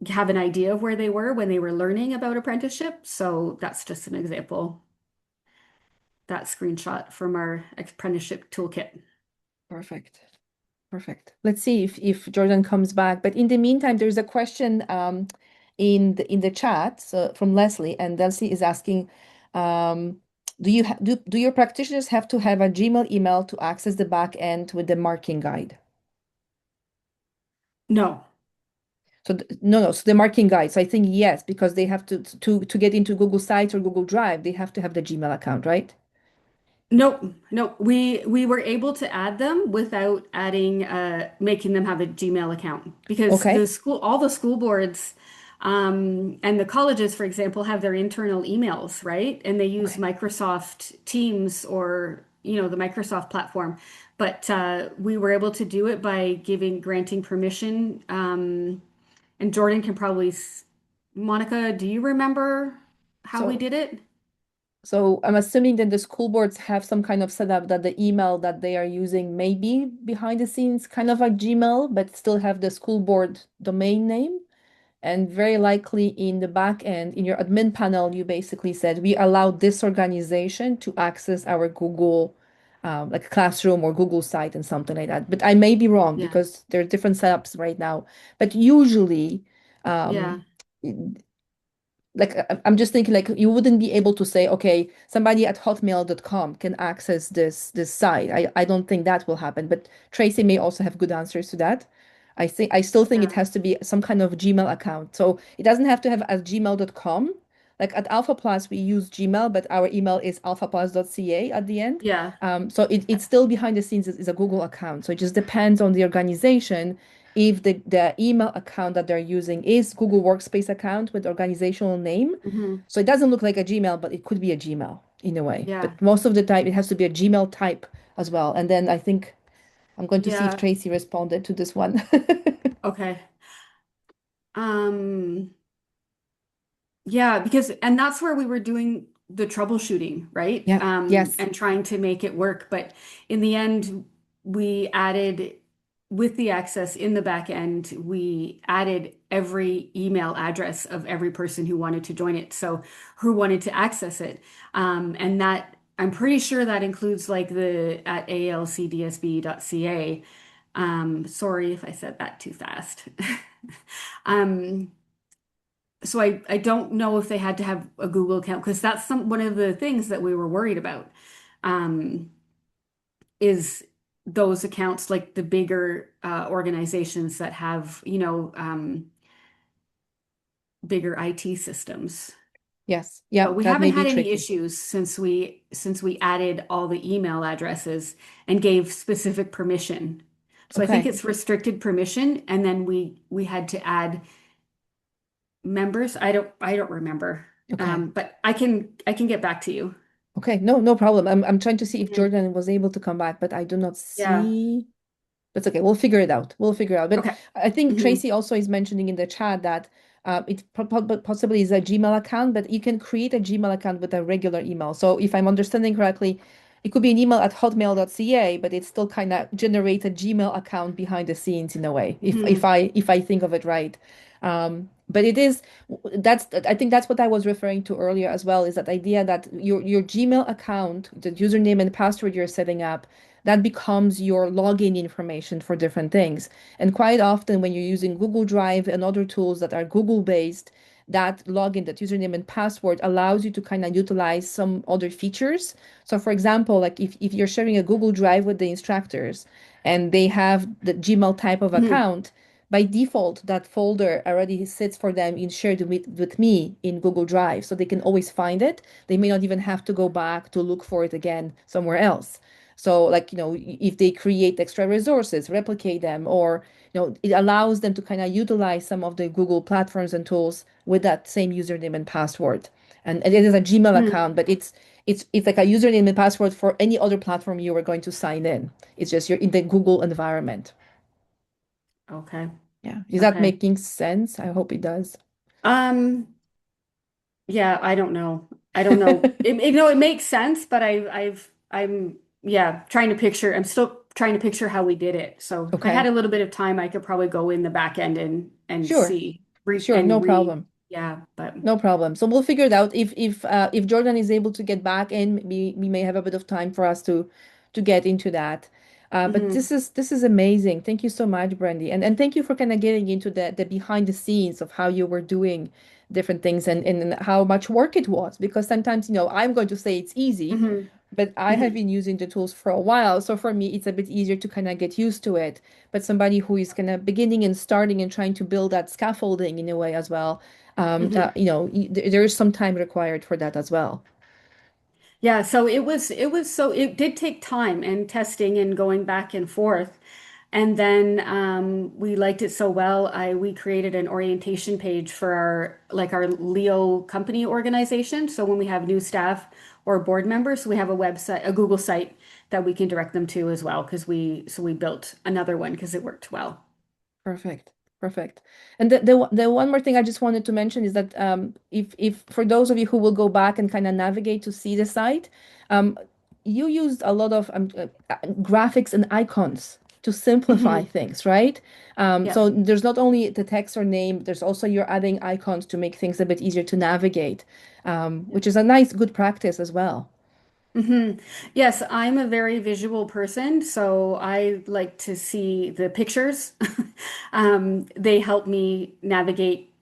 have an idea of where they were when they were learning about apprenticeship. So that's just an example, that screenshot from our apprenticeship toolkit. Perfect. Perfect. Let's see if Jordan comes back. But in the meantime, there's a question in the chat from Leslie, and Leslie is asking, do your practitioners have to have a Gmail email to access the back end with the marking guide? No, So no, no. So the marking guide. So I think yes, because they have to get into Google Sites or Google Drive, they have to have the Gmail account, right? nope, nope. We were able to add them without adding making them have a Gmail account because Okay. all the school boards and the colleges, for example, have their internal emails, right? And they use Okay. Microsoft Teams or the Microsoft platform. But we were able to do it by granting permission. And Jordan can probably, Monica, do you remember how we So did it? So I'm assuming that the school boards have some kind of setup that the email that they are using may be behind the scenes, kind of like Gmail, but still have the school board domain name. And very likely in the back end, in your admin panel, you basically said, we allow this organization to access our Google, like Classroom or Google site and something like that. But I may be wrong Yeah. because there are different setups right now. But usually, Yeah. um, like I'm just thinking like you wouldn't be able to say, okay, somebody at hotmail.com can access this site. I don't think that will happen, but Tracy may also have good answers to that. I still think it Yeah. has to be some kind of Gmail account. So it doesn't have to have at gmail.com. Like at Alpha Plus, we use Gmail, but our email is alphaplus.ca at the end. Yeah. So it's still behind the scenes is a Google account. So it just depends on the organization if the email account that they're using is Google Workspace account with organizational name. Hmm. So it doesn't look like a Gmail, but it could be a Gmail in a way. Yeah. But most of the time, it has to be a Gmail type as well. And then I think I'm going to see if Yeah. Tracy responded to this one. Okay. Um, yeah, because and that's where we were doing the troubleshooting, right? Yeah. Yes. And trying to make it work. But in the end, we added with the access in the back end, we added every email address of every person who wanted to join it. So who wanted to access it. And that I'm pretty sure that includes like the at alcdsb.ca. Sorry if I said that too fast. Um, so I don't know if they had to have a Google account because that's one of the things that we were worried about, um, is those accounts like the bigger organizations that have, bigger IT systems. Yes. Yeah. But we That may haven't be had any tricky. issues since we added all the email addresses and gave specific permission. So I think Okay. it's restricted permission, and then we had to add members. I don't remember. Okay. But I can get back to you. Okay. No problem. I'm trying to see if Mhm. Jordan was able to come back, but I do not Yeah. see. That's okay. We'll figure it out. We'll figure it out. But Okay. I think Hmm. Tracy also is mentioning in the chat that it possibly is a Gmail account, but you can create a Gmail account with a regular email. So if I'm understanding correctly, it could be an email at hotmail.ca, but it still kind of generate a Gmail account behind the scenes in a way, Hmm. if I think of it right. But it is that's I think that's what I was referring to earlier as well, is that idea that your Gmail account, the username and password you're setting up, that becomes your login information for different things. And quite often, when you're using Google Drive and other tools that are Google based, that login, that username and password allows you to kind of utilize some other features. So, for example, like if you're sharing a Google Drive with the instructors and they have the Gmail type of Hmm. account, by default, that folder already sits for them in shared with me in Google Drive. So they can always find it. They may not even have to go back to look for it again somewhere else. So like, if they create extra resources, replicate them, or, it allows them to kind of utilize some of the Google platforms and tools with that same username and password. And it is a Gmail Hmm. account, but it's like a username and password for any other platform you are going to sign in. It's just you're in the Google environment. Okay. Yeah. Is that Okay. making sense? I hope it does. Um, yeah, I don't know. I don't know. It makes sense, but I'm trying to picture. I'm still trying to picture how we did it. So if I had Okay. a little bit of time, I could probably go in the back end and Sure. see re Sure. and No re problem. yeah, but No problem. So we'll figure it out. If Jordan is able to get back in, we may have a bit of time for us to get into that. But mhm, this is amazing. Thank you so much, Brandy. And thank you for kind of getting into the behind the scenes of how you were doing different things and how much work it was. Because sometimes, I'm going to say it's easy, mhm, but I have mhm, been using the tools for a while. So for me, it's a bit easier to kind of get used to it. But somebody who is kind of beginning and starting and trying to build that scaffolding in a way as well, mhm. there is some time required for that as well. Yeah, so it did take time and testing and going back and forth. And then we liked it so well, I we created an orientation page for our Leo company organization. So when we have new staff or board members, we have a website, a Google site that we can direct them to as well, because we built another one because it worked well. Perfect. Perfect. And the one more thing I just wanted to mention is that if for those of you who will go back and kind of navigate to see the site, um, you used a lot of graphics and icons to simplify Hmm. things, right? Yeah. So there's not only the text or name, there's also you're adding icons to make things a bit easier to navigate, which is a nice, good practice as well. Hmm. Yes, I'm a very visual person, so I like to see the pictures. They help me navigate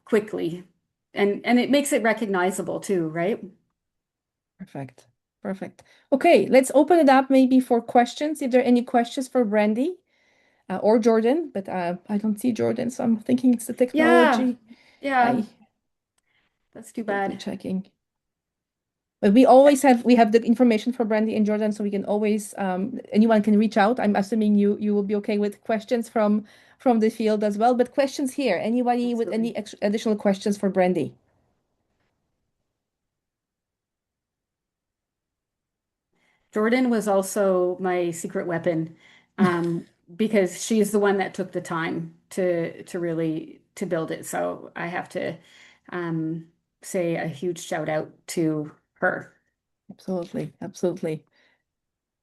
quickly, and it makes it recognizable too, right? Perfect. Perfect. Okay, let's open it up maybe for questions. If there are any questions for Brandy. Or Jordan, but I don't see Jordan, so I'm thinking it's the Yeah, technology. yeah, I that's too quickly bad. checking. But we have the information for Brandy and Jordan, so we can always anyone can reach out. I'm assuming you will be okay with questions from the field as well. But questions here. Anybody with Absolutely. any additional questions for Brandy? Jordan was also my secret weapon, um, because she's the one that took the time to really to build it. So I have to um, say a huge shout out to her. Absolutely, absolutely.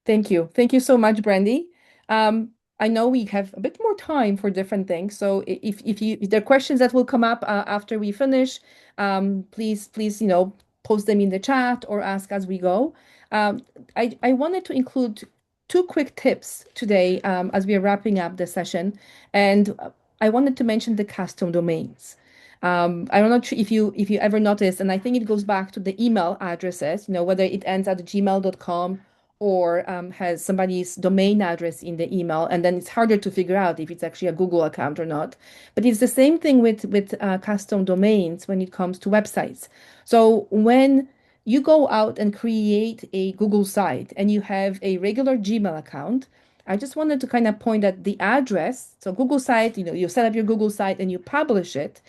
Thank you. Thank you so much, Brandy. Um, I know we have a bit more time for different things. So if there are questions that will come up after we finish, please post them in the chat or ask as we go. Um, I wanted to include two quick tips today as we are wrapping up the session, and I wanted to mention the custom domains. I'm not sure if you ever noticed, and I think it goes back to the email addresses, whether it ends at gmail.com or has somebody's domain address in the email, and then it's harder to figure out if it's actually a Google account or not. But it's the same thing with custom domains when it comes to websites. So when you go out and create a Google site and you have a regular Gmail account, I just wanted to kind of point at the address. So Google site, you set up your Google site and you publish it,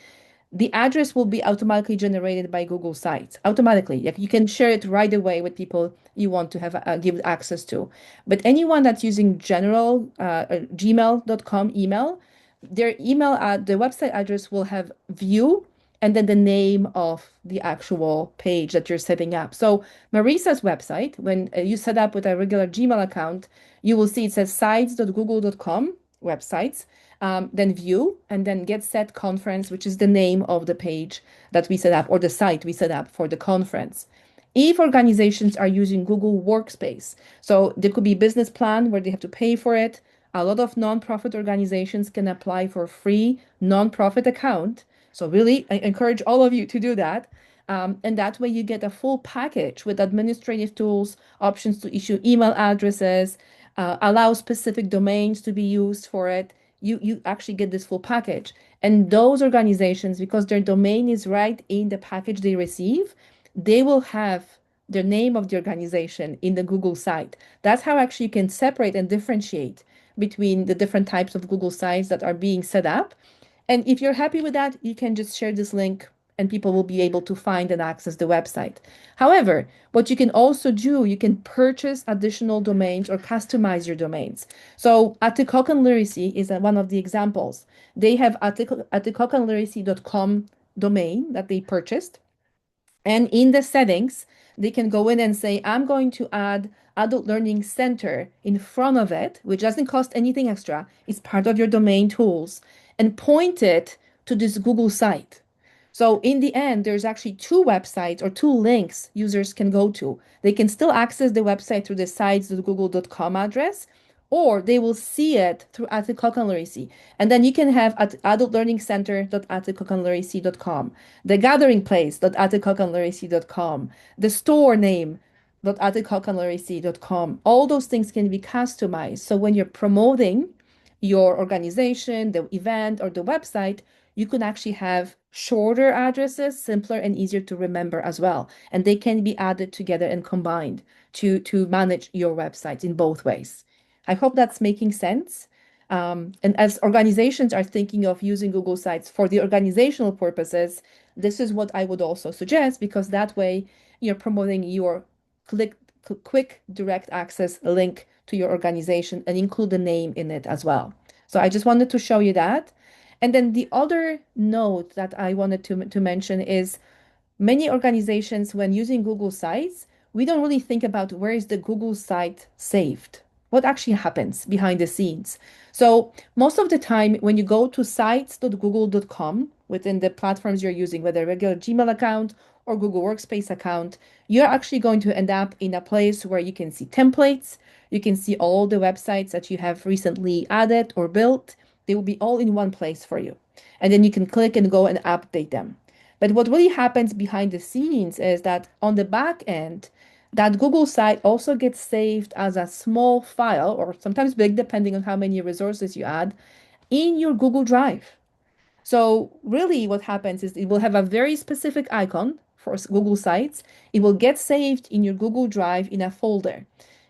the address will be automatically generated by Google Sites automatically. Like you can share it right away with people you want to have give access to. But anyone that's using general gmail.com email, their email the website address will have view and then the name of the actual page that you're setting up. So Marisa's website, when you set up with a regular Gmail account, you will see it says sites.google.com websites, then view, and then get set conference, which is the name of the page that we set up or the site we set up for the conference. If organizations are using Google Workspace, so there could be business plan where they have to pay for it. A lot of nonprofit organizations can apply for a free nonprofit account. So really, I encourage all of you to do that. And that way you get a full package with administrative tools, options to issue email addresses, allow specific domains to be used for it. You actually get this full package. And those organizations, because their domain is right in the package they receive, they will have the name of the organization in the Google site. That's how actually you can separate and differentiate between the different types of Google sites that are being set up. And if you're happy with that, you can just share this link and people will be able to find and access the website. However, what you can also do, you can purchase additional domains or customize your domains. So Atikokan and Literacy is one of the examples. They have atikokanliteracy.com domain that they purchased. And in the settings, they can go in and say, I'm going to add Adult Learning Center in front of it, which doesn't cost anything extra. It's part of your domain tools, and point it to this Google site. So in the end, there's actually two websites or two links users can go to. They can still access the website through the sites.google.com address, or they will see it through Atikokan Literacy. And then you can have at adultlearningcenter.atikokanliteracy.com, the gathering place.atikokanliteracy.com, the store name.atikokanliteracy.com. All those things can be customized. So when you're promoting your organization, the event, or the website, you can actually have shorter addresses, simpler and easier to remember as well. And they can be added together and combined to manage your websites in both ways. I hope that's making sense. And as organizations are thinking of using Google Sites for the organizational purposes, this is what I would also suggest because that way you're promoting your click, quick direct access link to your organization and include the name in it as well. So I just wanted to show you that. And then the other note that I wanted to mention is many organizations, when using Google Sites, we don't really think about where is the Google site saved, what actually happens behind the scenes. So most of the time, when you go to sites.google.com within the platforms you're using, whether a regular Gmail account or Google Workspace account, you're actually going to end up in a place where you can see templates, you can see all the websites that you have recently added or built. They will be all in one place for you. And then you can click and go and update them. But what really happens behind the scenes is that on the back end, that Google site also gets saved as a small file, or sometimes big, depending on how many resources you add, in your Google Drive. So really what happens is it will have a very specific icon for Google Sites. It will get saved in your Google Drive in a folder.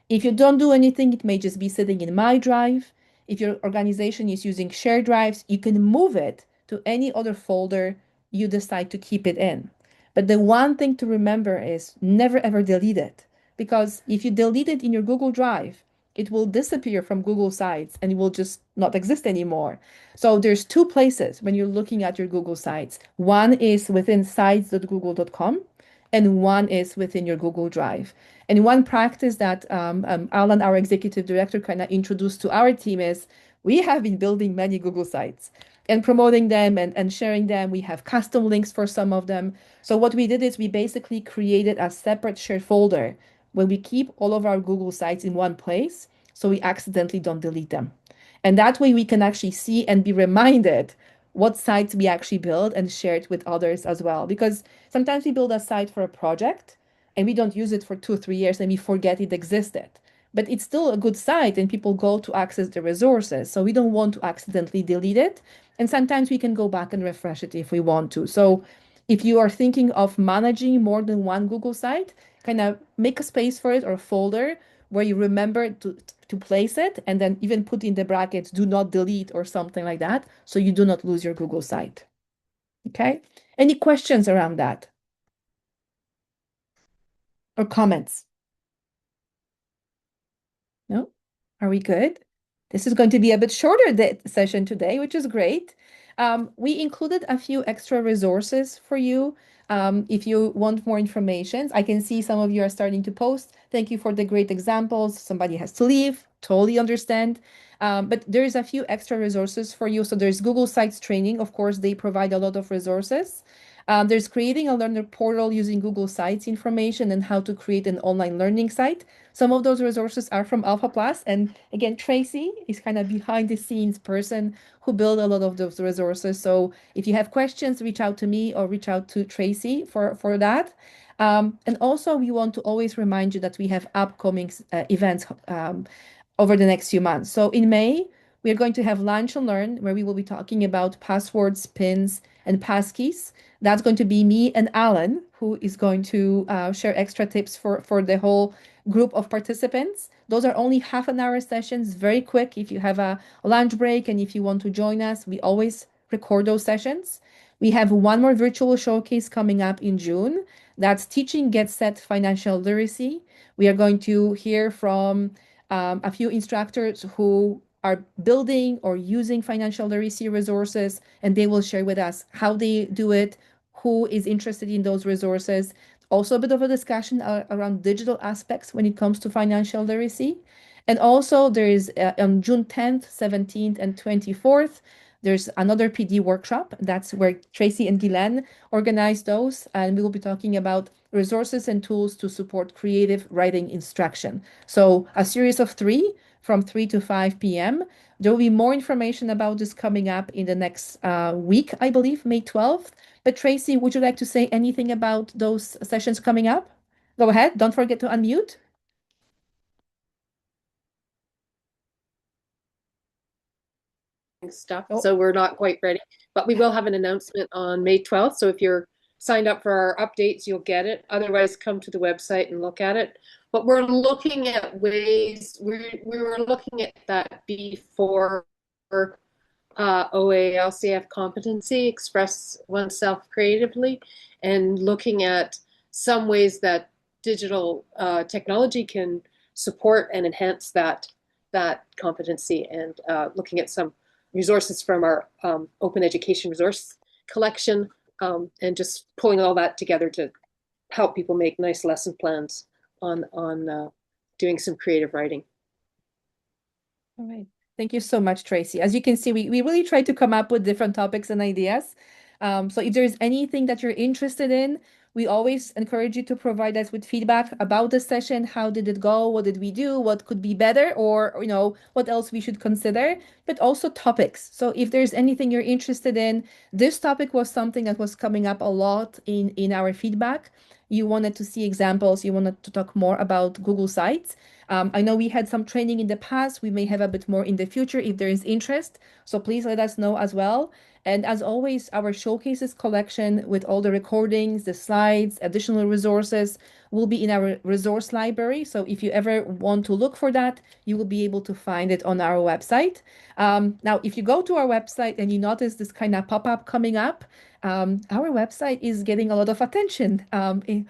If you don't do anything, it may just be sitting in My Drive. If your organization is using shared drives, you can move it to any other folder you decide to keep it in. But the one thing to remember is never ever delete it. Because if you delete it in your Google Drive, it will disappear from Google Sites and it will just not exist anymore. So there's two places when you're looking at your Google Sites. One is within sites.google.com and one is within your Google Drive. And one practice that Alan, our executive director, kind of introduced to our team is we have been building many Google Sites and promoting them and sharing them. We have custom links for some of them. So what we did is we basically created a separate shared folder where we keep all of our Google Sites in one place so we accidentally don't delete them. And that way we can actually see and be reminded what sites we actually build and share it with others as well. Because sometimes we build a site for a project and we don't use it for 2 or 3 years and we forget it existed. But it's still a good site and people go to access the resources. So we don't want to accidentally delete it. And sometimes we can go back and refresh it if we want to. So if you are thinking of managing more than one Google site, kind of make a space for it or a folder where you remember to place it and then even put in the brackets, do not delete or something like that, so you do not lose your Google site. Okay? Any questions around that or comments? No? Are we good? This is going to be a bit shorter session today, which is great. We included a few extra resources for you. If you want more information, I can see some of you are starting to post. Thank you for the great examples. Somebody has to leave, totally understand. But there's a few extra resources for you. So there's Google Sites training. Of course, they provide a lot of resources. There's creating a learner portal using Google Sites information and how to create an online learning site. Some of those resources are from Alpha Plus. And again, Tracy is kind of behind the scenes person who built a lot of those resources. So if you have questions, reach out to me or reach out to Tracy for that. And also, we want to always remind you that we have upcoming events over the next few months. So in May, we are going to have Lunch and Learn, where we will be talking about passwords, pins, and passkeys. That's going to be me and Alan, who is going to share extra tips for the whole group of participants. Those are only half an hour sessions, very quick. If you have a lunch break and if you want to join us, we always record those sessions. We have one more virtual showcase coming up in June. That's Teaching Get Set Financial Literacy. We are going to hear from a few instructors who are building or using financial literacy resources, and they will share with us how they do it, who is interested in those resources. Also, a bit of a discussion around digital aspects when it comes to financial literacy. And also, there is on June 10th, 17th, and 24th, there's another PD workshop. That's where Tracy and Guylaine organize those. And we will be talking about resources and tools to support creative writing instruction. So a series of three from 3 to 5 p.m. There will be more information about this coming up in the next week, I believe, May 12th. But Tracy, would you like to say anything about those sessions coming up? Go ahead. Don't forget to unmute. Stuff. Oh, So we're not quite ready, but we will have an announcement on May 12th. So if you're signed up for our updates, you'll get it. Otherwise, come to the website and look at it. But we're looking at ways, we were looking at that before OA LCF competency, express oneself creatively, and looking at some ways that digital technology can support and enhance that competency, and looking at some resources from our open education resource collection, and just pulling all that together to help people make nice lesson plans on doing some creative writing. All right. Thank you so much, Tracy. As you can see, we really try to come up with different topics and ideas. So if there's anything that you're interested in, we always encourage you to provide us with feedback about the session. How did it go? What did we do? What could be better? Or, what else we should consider, but also topics. So if there's anything you're interested in, this topic was something that was coming up a lot in our feedback. You wanted to see examples. You wanted to talk more about Google Sites. I know we had some training in the past. We may have a bit more in the future if there is interest. So please let us know as well. And as always, our showcases collection with all the recordings, the slides, additional resources will be in our resource library. So if you ever want to look for that, you will be able to find it on our website. Now, if you go to our website and you notice this kind of pop-up coming up, our website is getting a lot of attention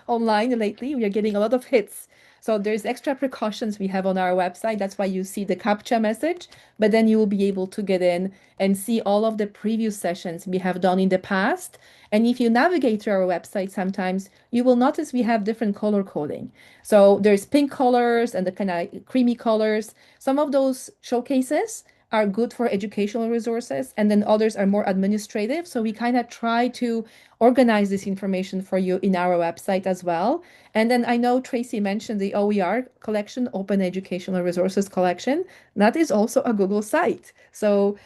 online lately. We are getting a lot of hits. So there's extra precautions we have on our website. That's why you see the CAPTCHA message, but then you will be able to get in and see all of the previous sessions we have done in the past. And if you navigate through our website sometimes, you will notice we have different color coding. So there's pink colors and the kind of creamy colors. Some of those showcases are good for educational resources, and then others are more administrative. So we kind of try to organize this information for you in our website as well. And then I know Tracy mentioned the OER collection, Open Educational Resources Collection. That is also a Google site. So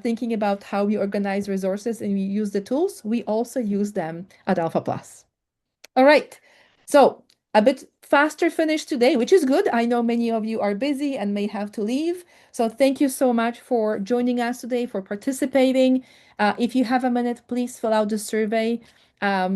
thinking about how we organize resources and we use the tools, we also use them at Alpha Plus. All right. So a bit faster finish today, which is good. I know many of you are busy and may have to leave. So thank you so much for joining us today, for participating. If you have a minute, please fill out the survey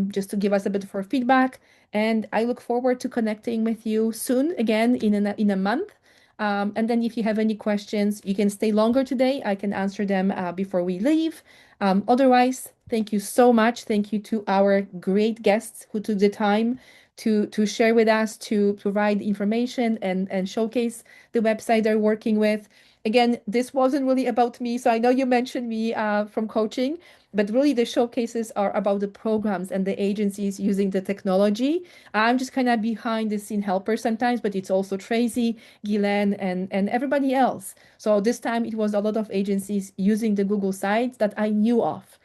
just to give us a bit of feedback. And I look forward to connecting with you soon again in a month. And then if you have any questions, you can stay longer today. I can answer them before we leave. Otherwise, thank you so much. Thank you to our great guests who took the time to share with us, to provide information and showcase the website they're working with. Again, this wasn't really about me. So I know you mentioned me from coaching, but really the showcases are about the programs and the agencies using the technology. I'm just kind of behind the scene helper sometimes, but it's also Tracy, Guylaine, and everybody else. So this time it was a lot of agencies using the Google Sites that I knew of.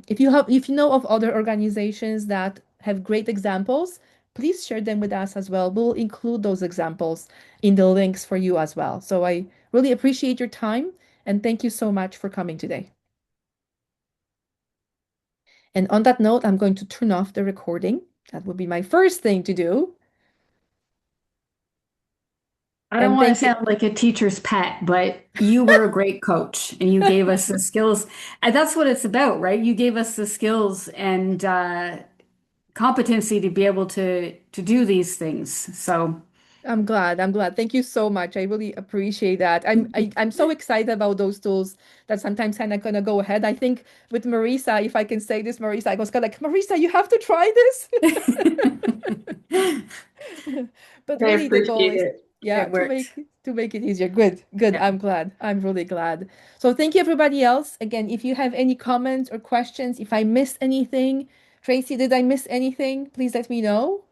If you know of other organizations that have great examples, please share them with us as well. We'll include those examples in the links for you as well. So I really appreciate your time and thank you so much for coming today. And on that note, I'm going to turn off the recording. That would be my first thing to do. I don't And want to thank you. sound like a teacher's pet, but you were a great coach and you gave us the skills. And that's what it's about, right? You gave us the skills and competency to be able to do these things. So I'm glad. I'm glad. Thank you so much. I really appreciate that. I'm so excited about those tools that sometimes kind of gonna go ahead. I think with Marisa, if I can say this, Marisa, I was kind of like, Marisa, you have to try this. But I really the goal appreciate is, it. yeah, It worked. to make it easier. Good, good. yeah. I'm glad. I'm really glad. So thank you everybody else. Again, if you have any comments or questions, if I missed anything, Tracy, did I miss anything? Please let me know.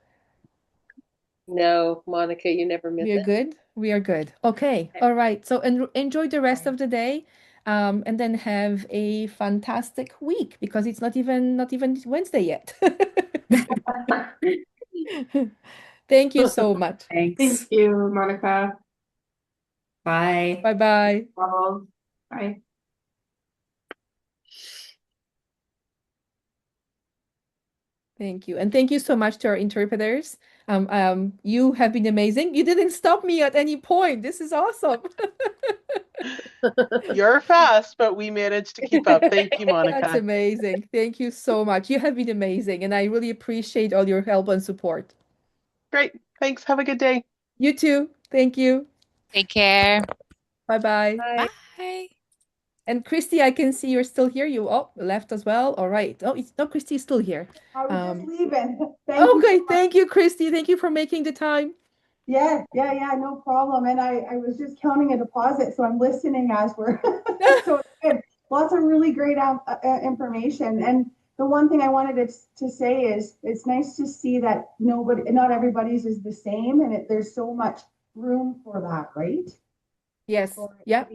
No, Monica, you never miss We are it. good. We are good. Okay. All right. So enjoy the rest of the day, and then have a fantastic week because it's not even Wednesday yet. Thank you so much. Thanks. Thank you, Monica. Bye. Bye bye. Well, bye. Thank you. And thank you so much to our interpreters. You have been amazing. You didn't stop me at any point. This is awesome. You're fast, but we managed to keep up. Thank you, That's Monica. amazing. Thank you so much. You have been amazing, and I really appreciate all your help and support. Great. Thanks. Have a good day. You too. Thank you. Take care. Bye bye. Bye. Bye. And Christy, I can see you're still here. You left as well. All right. Oh, it's no, Christy is still here. I was just Um, leaving. Thank you okay. so much. Thank you, Christy. Thank you for making the time. Yeah, no problem. And I was just counting a deposit, so I'm listening as we're so it's good. lots of really great information. And the one thing I wanted to say is it's nice to see that not everybody's is the same, and there's so much room for that, right? Yes. For Yep.